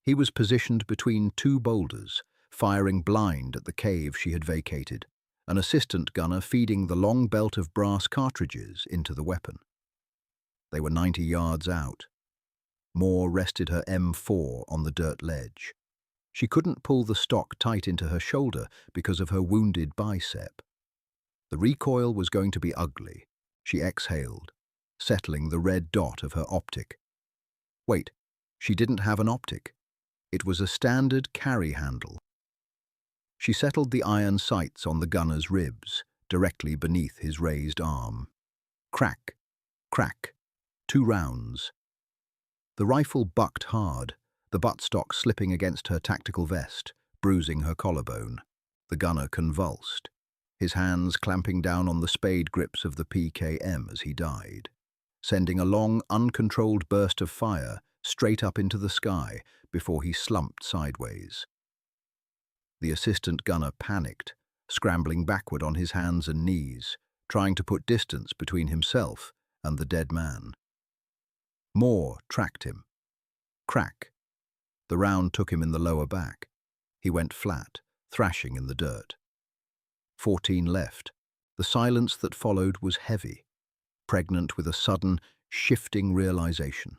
He was positioned between two boulders, firing blind at the cave she had vacated, an assistant gunner feeding the long belt of brass cartridges into the weapon. They were 90 yards out. Moore rested her M4 on the dirt ledge. She couldn't pull the stock tight into her shoulder because of her wounded bicep. The recoil was going to be ugly. She exhaled, settling the red dot of her optic. Wait, she didn't have an optic. It was a standard carry handle. She settled the iron sights on the gunner's ribs, directly beneath his raised arm. Crack, crack, 2 rounds. The rifle bucked hard, the buttstock slipping against her tactical vest, bruising her collarbone. The gunner convulsed, his hands clamping down on the spade grips of the PKM as he died, sending a long, uncontrolled burst of fire straight up into the sky before he slumped sideways. The assistant gunner panicked, scrambling backward on his hands and knees, trying to put distance between himself and the dead man. Moore tracked him. Crack. The round took him in the lower back. He went flat, thrashing in the dirt. 14 left. The silence that followed was heavy, pregnant with a sudden, shifting realization.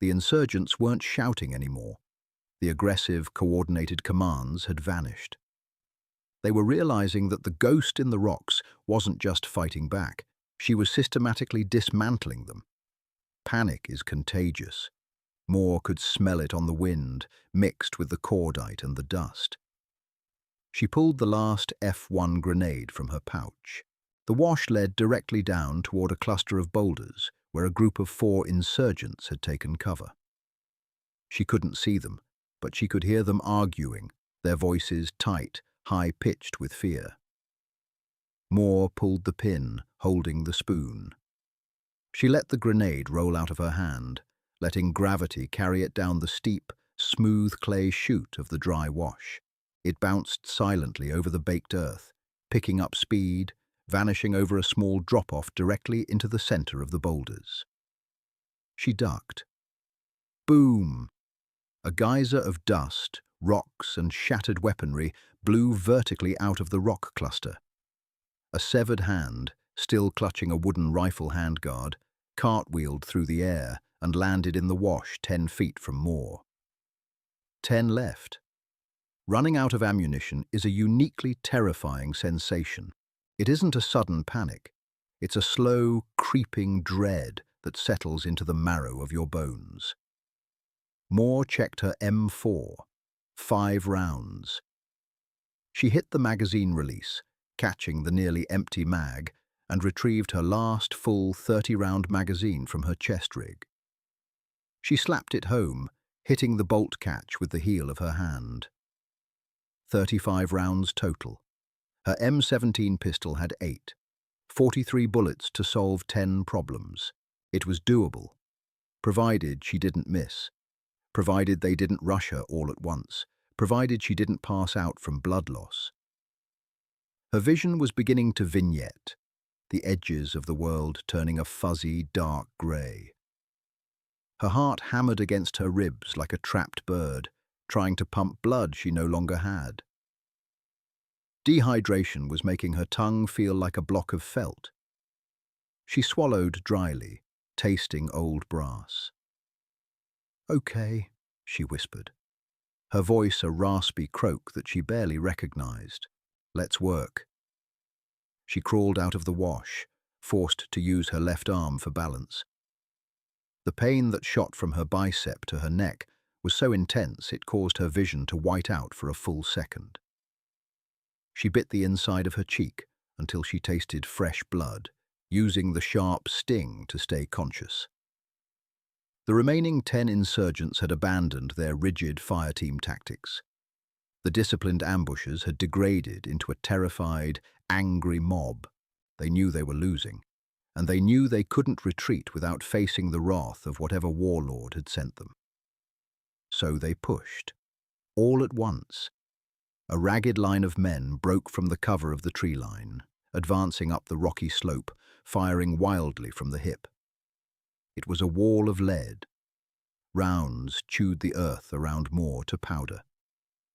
The insurgents weren't shouting anymore. The aggressive, coordinated commands had vanished. They were realizing that the ghost in the rocks wasn't just fighting back, she was systematically dismantling them. Panic is contagious. Moore could smell it on the wind, mixed with the cordite and the dust. She pulled the last F1 grenade from her pouch. The wash led directly down toward a cluster of boulders where a group of 4 insurgents had taken cover. She couldn't see them, but she could hear them arguing, their voices tight, high-pitched with fear. Moore pulled the pin, holding the spoon. She let the grenade roll out of her hand, letting gravity carry it down the steep, smooth clay chute of the dry wash. It bounced silently over the baked earth, picking up speed, vanishing over a small drop-off directly into the center of the boulders. She ducked. Boom! A geyser of dust, rocks, and shattered weaponry blew vertically out of the rock cluster. A severed hand, still clutching a wooden rifle handguard, cartwheeled through the air and landed in the wash 10 feet from Moore. 10 left. Running out of ammunition is a uniquely terrifying sensation. It isn't a sudden panic. It's a slow, creeping dread that settles into the marrow of your bones. Moore checked her M4. 5 rounds. She hit the magazine release, catching the nearly empty mag, and retrieved her last full 30-round magazine from her chest rig. She slapped it home, hitting the bolt catch with the heel of her hand. 35 rounds total. Her M17 pistol had 8. 43 bullets to solve 10 problems. It was doable, provided she didn't miss, provided they didn't rush her all at once, provided she didn't pass out from blood loss. Her vision was beginning to vignette, the edges of the world turning a fuzzy, dark grey. Her heart hammered against her ribs like a trapped bird, trying to pump blood she no longer had. Dehydration was making her tongue feel like a block of felt. She swallowed dryly, tasting old brass. "Okay," she whispered, her voice a raspy croak that she barely recognized. "Let's work." She crawled out of the wash, forced to use her left arm for balance. The pain that shot from her bicep to her neck was so intense it caused her vision to white out for a full second. She bit the inside of her cheek until she tasted fresh blood, using the sharp sting to stay conscious. The remaining 10 insurgents had abandoned their rigid fireteam tactics. The disciplined ambushers had degraded into a terrified, angry mob. They knew they were losing, and they knew they couldn't retreat without facing the wrath of whatever warlord had sent them. So they pushed, all at once. A ragged line of men broke from the cover of the tree line, advancing up the rocky slope, firing wildly from the hip. It was a wall of lead. Rounds chewed the earth around Moore to powder.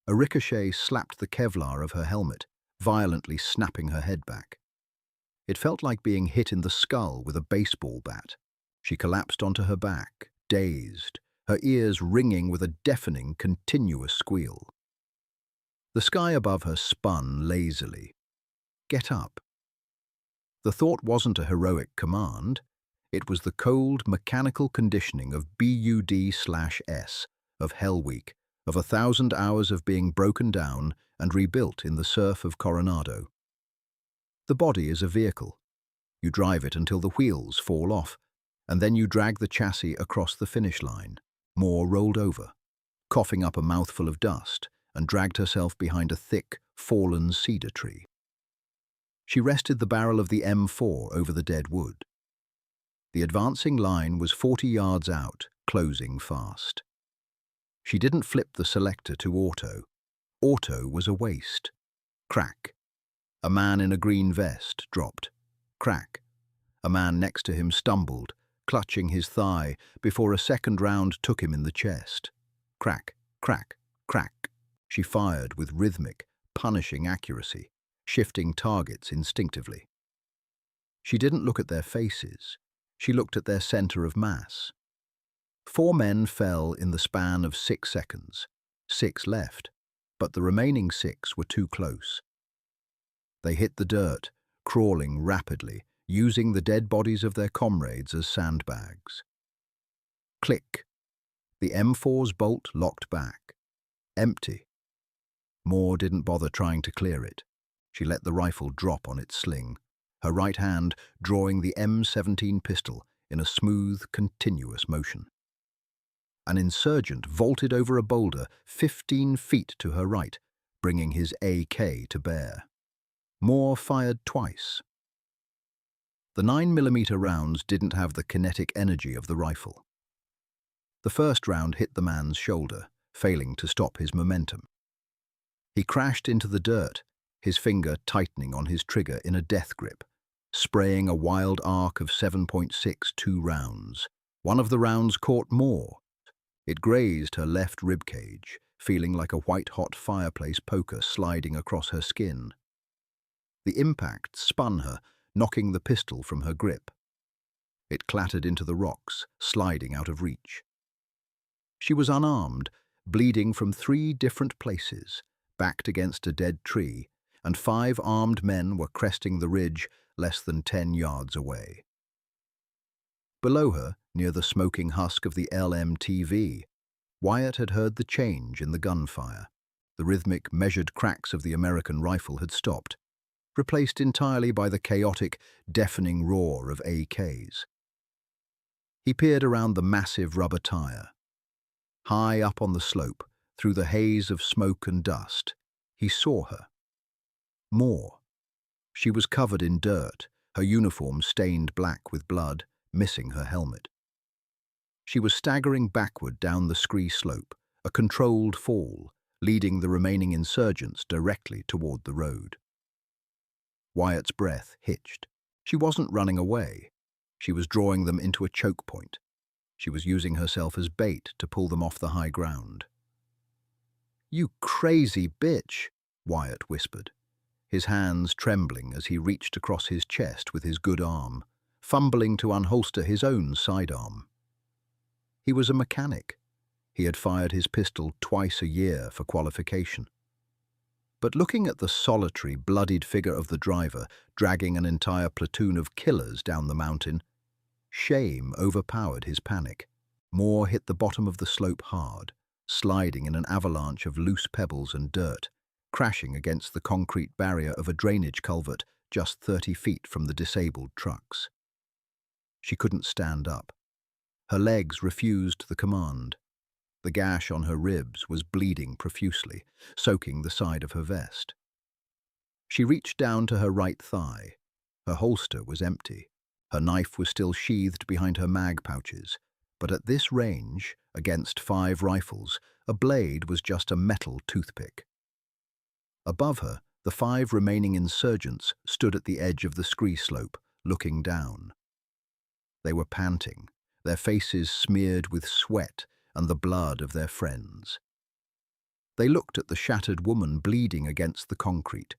A ricochet slapped the Kevlar of her helmet, violently snapping her head back. It felt like being hit in the skull with a baseball bat. She collapsed onto her back, dazed, her ears ringing with a deafening, continuous squeal. The sky above her spun lazily. "Get up." The thought wasn't a heroic command. It was the cold, mechanical conditioning of BUD/S, of Hell Week, of 1,000 hours of being broken down and rebuilt in the surf of Coronado. The body is a vehicle. You drive it until the wheels fall off, and then you drag the chassis across the finish line. Moore rolled over, coughing up a mouthful of dust, and dragged herself behind a thick, fallen cedar tree. She rested the barrel of the M4 over the dead wood. The advancing line was 40 yards out, closing fast. She didn't flip the selector to auto. Auto was a waste. Crack. A man in a green vest dropped. Crack. A man next to him stumbled, clutching his thigh, before a second round took him in the chest. Crack, crack, crack. She fired with rhythmic, punishing accuracy, shifting targets instinctively. She didn't look at their faces. She looked at their center of mass. 4 men fell in the span of 6 seconds. 6 left, but the remaining 6 were too close. They hit the dirt, crawling rapidly, using the dead bodies of their comrades as sandbags. Click. The M4's bolt locked back. Empty. Moore didn't bother trying to clear it. She let the rifle drop on its sling, her right hand drawing the M17 pistol in a smooth, continuous motion. An insurgent vaulted over a boulder 15 feet to her right, bringing his AK to bear. Moore fired twice. The 9mm rounds didn't have the kinetic energy of the rifle. The first round hit the man's shoulder, failing to stop his momentum. He crashed into the dirt, his finger tightening on his trigger in a death grip, spraying a wild arc of 7.62 rounds. One of the rounds caught Moore. It grazed her left ribcage, feeling like a white-hot fireplace poker sliding across her skin. The impact spun her, knocking the pistol from her grip. It clattered into the rocks, sliding out of reach. She was unarmed, bleeding from 3 different places, backed against a dead tree, and 5 armed men were cresting the ridge less than 10 yards away. Below her, near the smoking husk of the LMTV, Wyatt had heard the change in the gunfire. The rhythmic, measured cracks of the American rifle had stopped, replaced entirely by the chaotic, deafening roar of AKs. He peered around the massive rubber tire. High up on the slope, through the haze of smoke and dust, he saw her. Moore. She was covered in dirt, her uniform stained black with blood, missing her helmet. She was staggering backward down the scree slope, a controlled fall, leading the remaining insurgents directly toward the road. Wyatt's breath hitched. She wasn't running away. She was drawing them into a choke point. She was using herself as bait to pull them off the high ground. "You crazy bitch," Wyatt whispered, his hands trembling as he reached across his chest with his good arm, fumbling to unholster his own sidearm. He was a mechanic. He had fired his pistol twice a year for qualification. But looking at the solitary, bloodied figure of the driver dragging an entire platoon of killers down the mountain, shame overpowered his panic. Moore hit the bottom of the slope hard, sliding in an avalanche of loose pebbles and dirt, crashing against the concrete barrier of a drainage culvert just 30 feet from the disabled trucks. She couldn't stand up. Her legs refused the command. The gash on her ribs was bleeding profusely, soaking the side of her vest. She reached down to her right thigh. Her holster was empty. Her knife was still sheathed behind her mag pouches, but at this range, against 5 rifles, a blade was just a metal toothpick. Above her, the 5 remaining insurgents stood at the edge of the scree slope, looking down. They were panting, their faces smeared with sweat and the blood of their friends. They looked at the shattered woman bleeding against the concrete.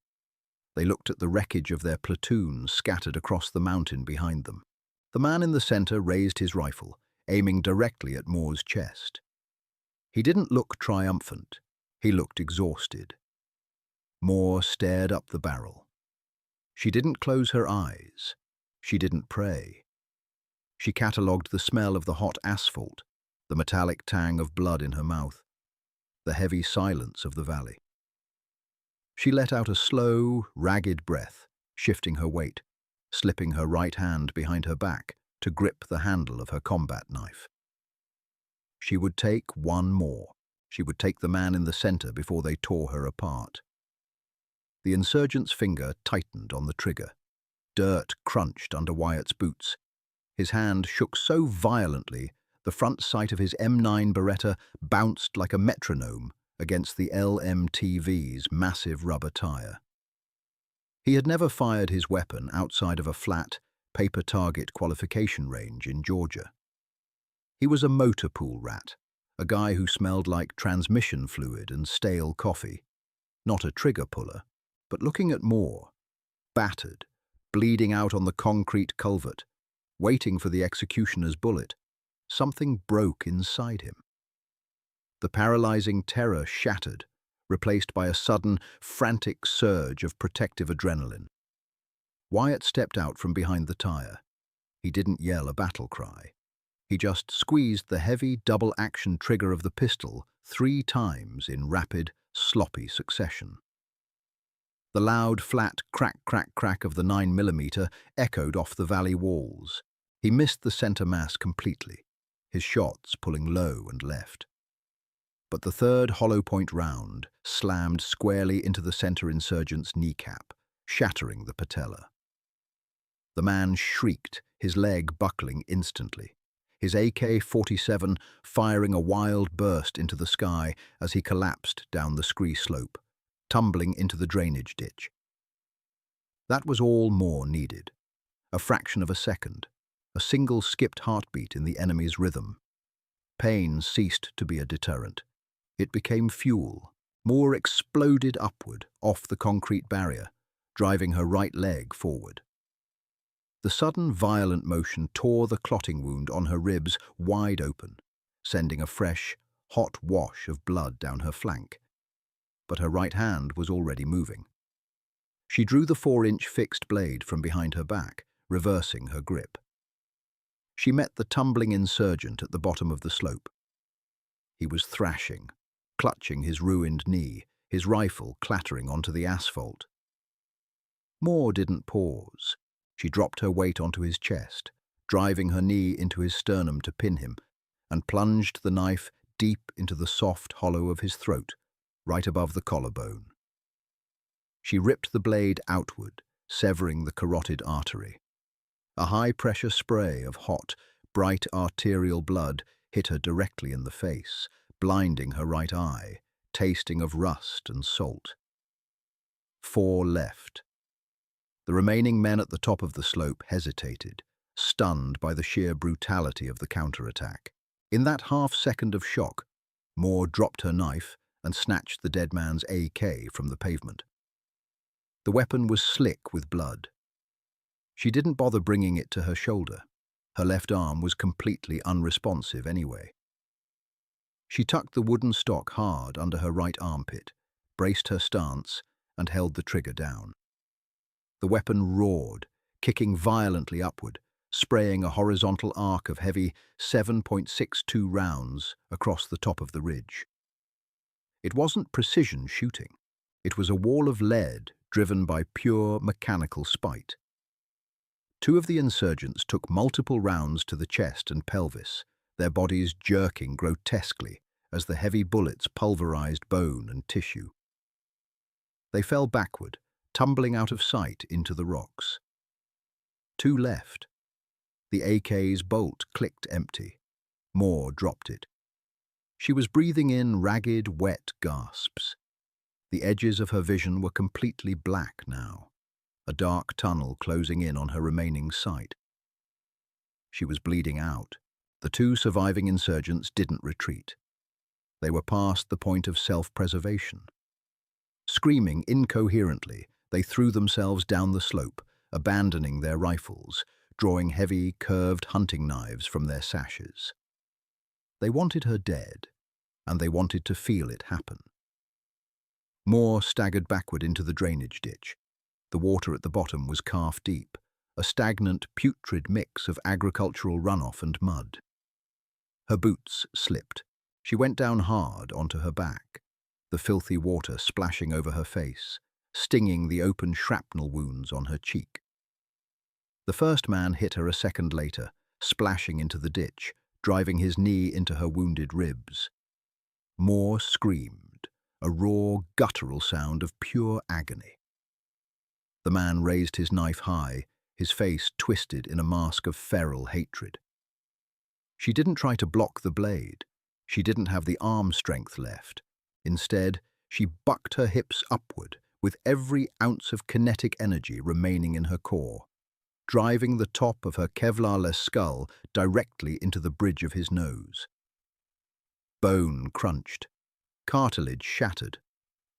They looked at the wreckage of their platoon scattered across the mountain behind them. The man in the center raised his rifle, aiming directly at Moore's chest. He didn't look triumphant. He looked exhausted. Moore stared up the barrel. She didn't close her eyes. She didn't pray. She catalogued the smell of the hot asphalt, the metallic tang of blood in her mouth, the heavy silence of the valley. She let out a slow, ragged breath, shifting her weight, slipping her right hand behind her back to grip the handle of her combat knife. She would take one more. She would take the man in the center before they tore her apart. The insurgent's finger tightened on the trigger. Dirt crunched under Wyatt's boots. His hand shook so violently, the front sight of his M9 Beretta bounced like a metronome against the LMTV's massive rubber tire. He had never fired his weapon outside of a flat, paper-target qualification range in Georgia. He was a motor pool rat, a guy who smelled like transmission fluid and stale coffee. Not a trigger puller, but looking at Moore, battered, bleeding out on the concrete culvert, waiting for the executioner's bullet, something broke inside him. The paralyzing terror shattered, replaced by a sudden, frantic surge of protective adrenaline. Wyatt stepped out from behind the tire. He didn't yell a battle cry. He just squeezed the heavy double-action trigger of the pistol 3 times in rapid, sloppy succession. The loud, flat crack, crack, crack of the 9mm echoed off the valley walls. He missed the center mass completely, his shots pulling low and left. But the third hollow-point round slammed squarely into the center insurgent's kneecap, shattering the patella. The man shrieked, his leg buckling instantly, his AK-47 firing a wild burst into the sky as he collapsed down the scree slope, tumbling into the drainage ditch. That was all Moore needed. A fraction of a second, a single skipped heartbeat in the enemy's rhythm. Pain ceased to be a deterrent. It became fuel. Moore exploded upward, off the concrete barrier, driving her right leg forward. The sudden, violent motion tore the clotting wound on her ribs wide open, sending a fresh, hot wash of blood down her flank. But her right hand was already moving. She drew the 4-inch fixed blade from behind her back, reversing her grip. She met the tumbling insurgent at the bottom of the slope. He was thrashing, clutching his ruined knee, his rifle clattering onto the asphalt. Moore didn't pause. She dropped her weight onto his chest, driving her knee into his sternum to pin him, and plunged the knife deep into the soft hollow of his throat, right above the collarbone. She ripped the blade outward, severing the carotid artery. A high-pressure spray of hot, bright arterial blood hit her directly in the face, blinding her right eye, tasting of rust and salt. 4 left. The remaining men at the top of the slope hesitated, stunned by the sheer brutality of the counterattack. In that half-second of shock, Moore dropped her knife and snatched the dead man's AK from the pavement. The weapon was slick with blood. She didn't bother bringing it to her shoulder. Her left arm was completely unresponsive anyway. She tucked the wooden stock hard under her right armpit, braced her stance, and held the trigger down. The weapon roared, kicking violently upward, spraying a horizontal arc of heavy 7.62 rounds across the top of the ridge. It wasn't precision shooting. It was a wall of lead driven by pure mechanical spite. 2 of the insurgents took multiple rounds to the chest and pelvis, their bodies jerking grotesquely as the heavy bullets pulverized bone and tissue. They fell backward, tumbling out of sight into the rocks. 2 left. The AK's bolt clicked empty. Moore dropped it. She was breathing in ragged, wet gasps. The edges of her vision were completely black now, a dark tunnel closing in on her remaining sight. She was bleeding out. The 2 surviving insurgents didn't retreat. They were past the point of self-preservation. Screaming incoherently, they threw themselves down the slope, abandoning their rifles, drawing heavy, curved hunting knives from their sashes. They wanted her dead, and they wanted to feel it happen. Moore staggered backward into the drainage ditch. The water at the bottom was calf-deep, a stagnant, putrid mix of agricultural runoff and mud. Her boots slipped. She went down hard onto her back, the filthy water splashing over her face, stinging the open shrapnel wounds on her cheek. The first man hit her a second later, splashing into the ditch, driving his knee into her wounded ribs. Moore screamed, a raw, guttural sound of pure agony. The man raised his knife high, his face twisted in a mask of feral hatred. She didn't try to block the blade. She didn't have the arm strength left. Instead, she bucked her hips upward, with every ounce of kinetic energy remaining in her core, driving the top of her Kevlar-less skull directly into the bridge of his nose. Bone crunched. Cartilage shattered.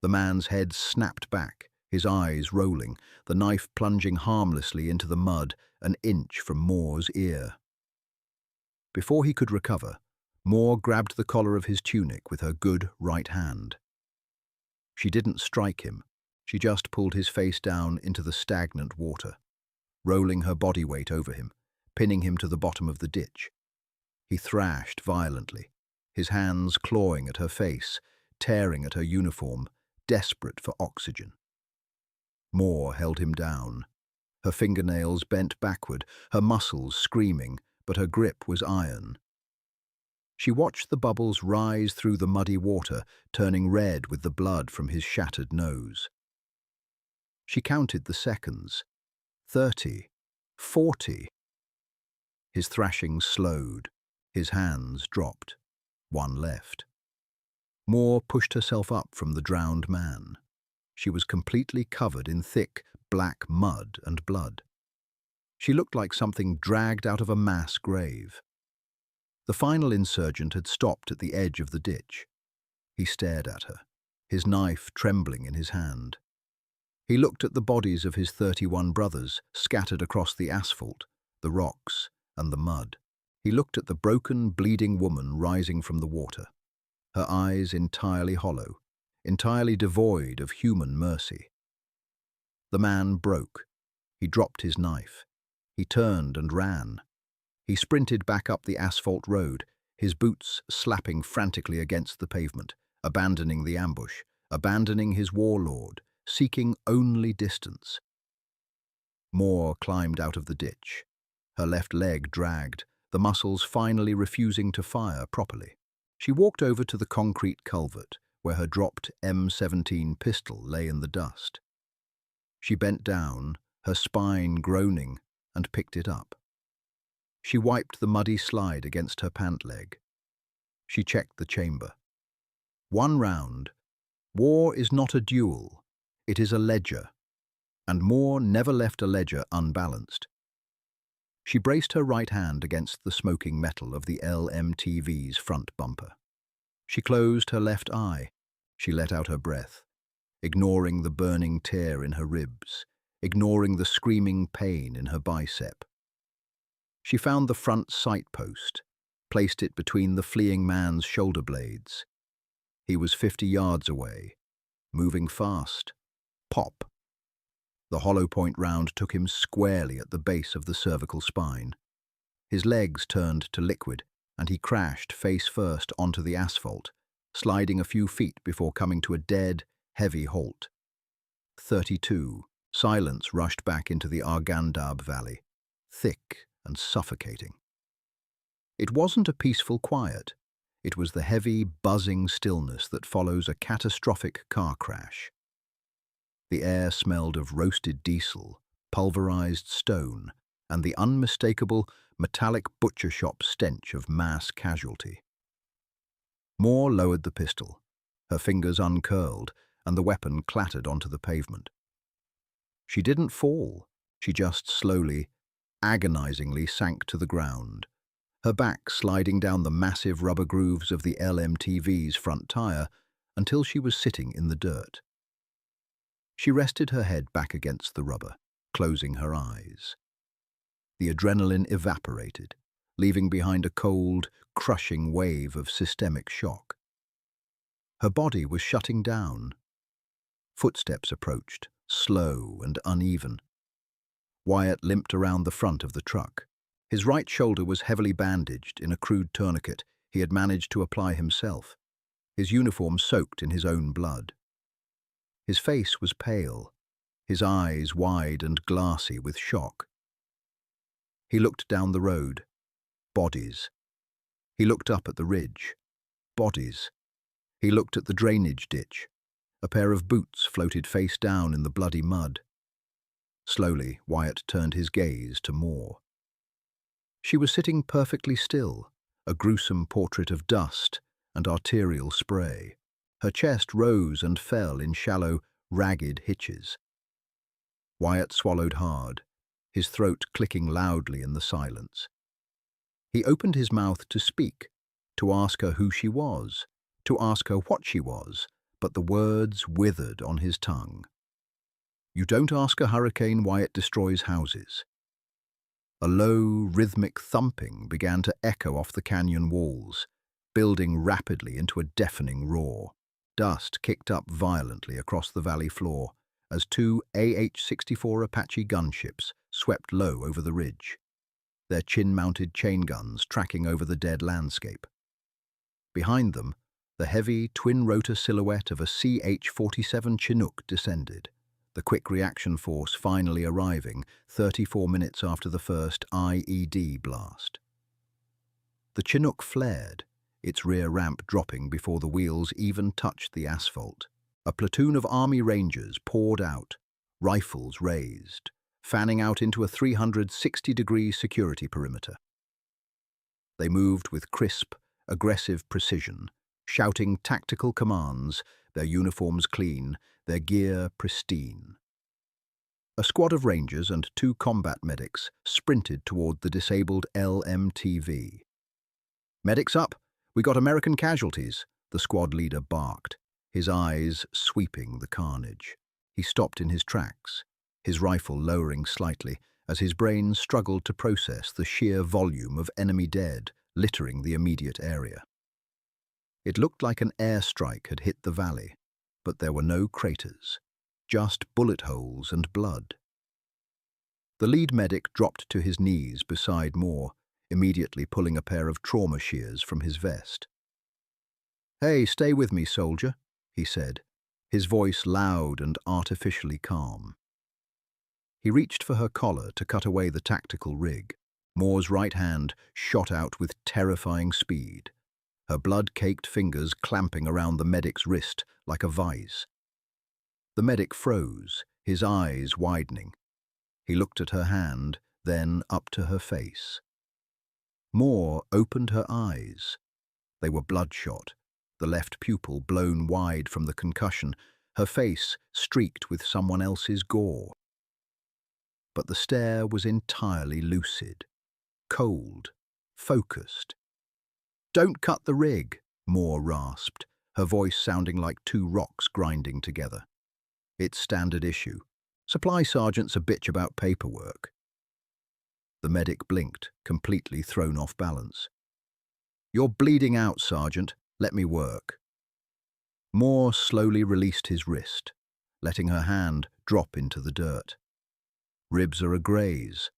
The man's head snapped back, his eyes rolling, the knife plunging harmlessly into the mud an inch from Moore's ear. Before he could recover, Moore grabbed the collar of his tunic with her good right hand. She didn't strike him. She just pulled his face down into the stagnant water, rolling her body weight over him, pinning him to the bottom of the ditch. He thrashed violently, his hands clawing at her face, tearing at her uniform, desperate for oxygen. Moore held him down, her fingernails bent backward, her muscles screaming, but her grip was iron. She watched the bubbles rise through the muddy water, turning red with the blood from his shattered nose. She counted the seconds. 30, 40. His thrashing slowed. His hands dropped. One left. Moore pushed herself up from the drowned man. She was completely covered in thick, black mud and blood. She looked like something dragged out of a mass grave. The final insurgent had stopped at the edge of the ditch. He stared at her, his knife trembling in his hand. He looked at the bodies of his 31 brothers scattered across the asphalt, the rocks, and the mud. He looked at the broken, bleeding woman rising from the water, her eyes entirely hollow, entirely devoid of human mercy. The man broke. He dropped his knife. He turned and ran. He sprinted back up the asphalt road, his boots slapping frantically against the pavement, abandoning the ambush, abandoning his warlord, seeking only distance. Moore climbed out of the ditch. Her left leg dragged, the muscles finally refusing to fire properly. She walked over to the concrete culvert, where her dropped M17 pistol lay in the dust. She bent down, her spine groaning, and picked it up. She wiped the muddy slide against her pant leg. She checked the chamber. 1 round. War is not a duel. It is a ledger. And Moore never left a ledger unbalanced. She braced her right hand against the smoking metal of the LMTV's front bumper. She closed her left eye. She let out her breath, ignoring the burning tear in her ribs, ignoring the screaming pain in her bicep. She found the front sight post, placed it between the fleeing man's shoulder blades. He was 50 yards away, moving fast. Pop! The hollow point round took him squarely at the base of the cervical spine. His legs turned to liquid, and he crashed face first onto the asphalt, sliding a few feet before coming to a dead, heavy halt. 32. Silence rushed back into the Arghandab Valley, thick and suffocating. It wasn't a peaceful quiet. It was the heavy, buzzing stillness that follows a catastrophic car crash. The air smelled of roasted diesel, pulverized stone, and the unmistakable, metallic butcher shop stench of mass casualty. Moore lowered the pistol. Her fingers uncurled, and the weapon clattered onto the pavement. She didn't fall. She just slowly, agonizingly sank to the ground, her back sliding down the massive rubber grooves of the LMTV's front tire until she was sitting in the dirt. She rested her head back against the rubber, closing her eyes. The adrenaline evaporated, leaving behind a cold, crushing wave of systemic shock. Her body was shutting down. Footsteps approached, slow and uneven. Wyatt limped around the front of the truck. His right shoulder was heavily bandaged in a crude tourniquet, he had managed to apply himself, his uniform soaked in his own blood. His face was pale, his eyes wide and glassy with shock. He looked down the road. Bodies. He looked up at the ridge. Bodies. He looked at the drainage ditch. A pair of boots floated face down in the bloody mud. Slowly, Wyatt turned his gaze to Moore. She was sitting perfectly still, a gruesome portrait of dust and arterial spray. Her chest rose and fell in shallow, ragged hitches. Wyatt swallowed hard, his throat clicking loudly in the silence. He opened his mouth to speak, to ask her who she was, to ask her what she was, but the words withered on his tongue. You don't ask a hurricane why it destroys houses. A low, rhythmic thumping began to echo off the canyon walls, building rapidly into a deafening roar. Dust kicked up violently across the valley floor as two AH-64 Apache gunships swept low over the ridge, their chin-mounted chain guns tracking over the dead landscape. Behind them, the heavy, twin-rotor silhouette of a CH-47 Chinook descended, the quick reaction force finally arriving 34 minutes after the first IED blast. The Chinook flared, its rear ramp dropping before the wheels even touched the asphalt. A platoon of Army Rangers poured out, rifles raised, fanning out into a 360-degree security perimeter. They moved with crisp, aggressive precision, shouting tactical commands, their uniforms clean, their gear pristine. A squad of Rangers and 2 combat medics sprinted toward the disabled LMTV. "Medics up! We got American casualties," the squad leader barked, his eyes sweeping the carnage. He stopped in his tracks, his rifle lowering slightly as his brain struggled to process the sheer volume of enemy dead littering the immediate area. It looked like an airstrike had hit the valley, but there were no craters, just bullet holes and blood. The lead medic dropped to his knees beside Moore, immediately pulling a pair of trauma shears from his vest. "Hey, stay with me, soldier," he said, his voice loud and artificially calm. He reached for her collar to cut away the tactical rig. Moore's right hand shot out with terrifying speed, her blood-caked fingers clamping around the medic's wrist like a vise. The medic froze, his eyes widening. He looked at her hand, then up to her face. Moore opened her eyes. They were bloodshot, the left pupil blown wide from the concussion, her face streaked with someone else's gore. But the stare was entirely lucid, cold, focused. "Don't cut the rig," Moore rasped, her voice sounding like 2 rocks grinding together. "It's standard issue. Supply sergeant's a bitch about paperwork." The medic blinked, completely thrown off balance. "You're bleeding out, Sergeant. Let me work." Moore slowly released his wrist, letting her hand drop into the dirt. "Ribs are a graze.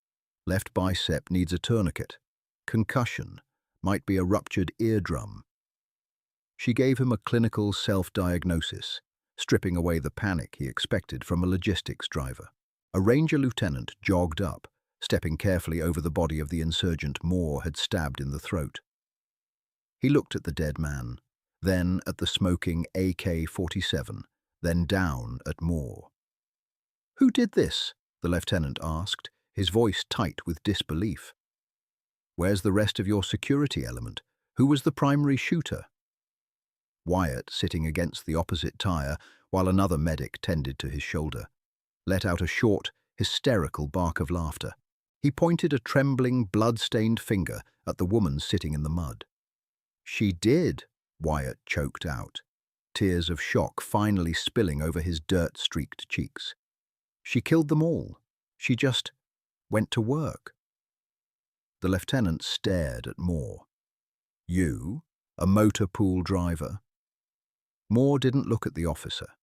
Left bicep needs a tourniquet. Concussion. Might be a ruptured eardrum." She gave him a clinical self-diagnosis, stripping away the panic he expected from a logistics driver. A Ranger lieutenant jogged up, stepping carefully over the body of the insurgent Moore had stabbed in the throat. He looked at the dead man, then at the smoking AK-47, then down at Moore. "Who did this?" the lieutenant asked, his voice tight with disbelief. "Where's the rest of your security element? Who was the primary shooter?" Wyatt, sitting against the opposite tire while another medic tended to his shoulder, let out a short, hysterical bark of laughter. He pointed a trembling, blood-stained finger at the woman sitting in the mud. "She did," Wyatt choked out, tears of shock finally spilling over his dirt-streaked cheeks. "She killed them all. She just went to work." The lieutenant stared at Moore. "You, a motor pool driver?" Moore didn't look at the officer.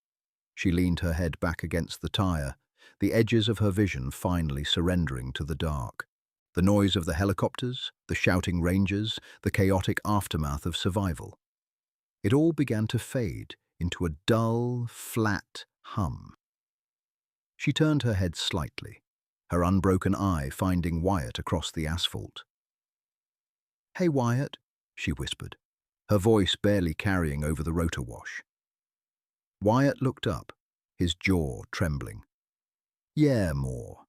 She leaned her head back against the tire, the edges of her vision finally surrendering to the dark. The noise of the helicopters, the shouting rangers, the chaotic aftermath of survival. It all began to fade into a dull, flat hum. She turned her head slightly, her unbroken eye finding Wyatt across the asphalt. "Hey, Wyatt," she whispered, her voice barely carrying over the rotor wash. Wyatt looked up, his jaw trembling. "Yeah, Moore."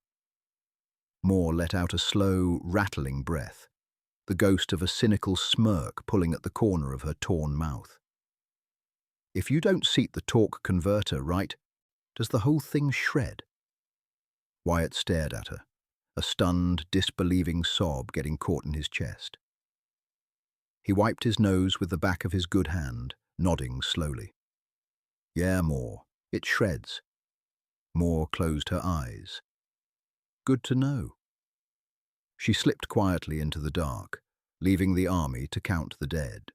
Moore let out a slow, rattling breath, the ghost of a cynical smirk pulling at the corner of her torn mouth. "If you don't seat the torque converter right, does the whole thing shred?" Wyatt stared at her, a stunned, disbelieving sob getting caught in his chest. He wiped his nose with the back of his good hand, nodding slowly. "Yeah, Moore, it shreds." Moore closed her eyes. "Good to know." She slipped quietly into the dark, leaving the army to count the dead.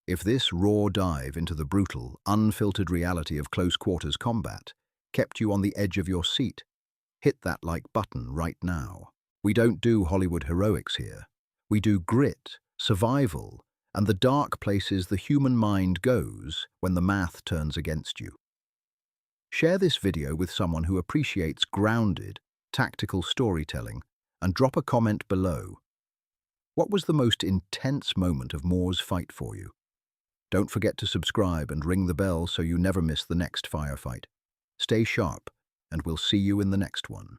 If this raw dive into the brutal, unfiltered reality of close-quarters combat kept you on the edge of your seat, hit that like button right now. We don't do Hollywood heroics here. We do grit, survival, and the dark places the human mind goes when the math turns against you. Share this video with someone who appreciates grounded, tactical storytelling and drop a comment below. What was the most intense moment of Moore's fight for you? Don't forget to subscribe and ring the bell so you never miss the next firefight. Stay sharp, and we'll see you in the next one.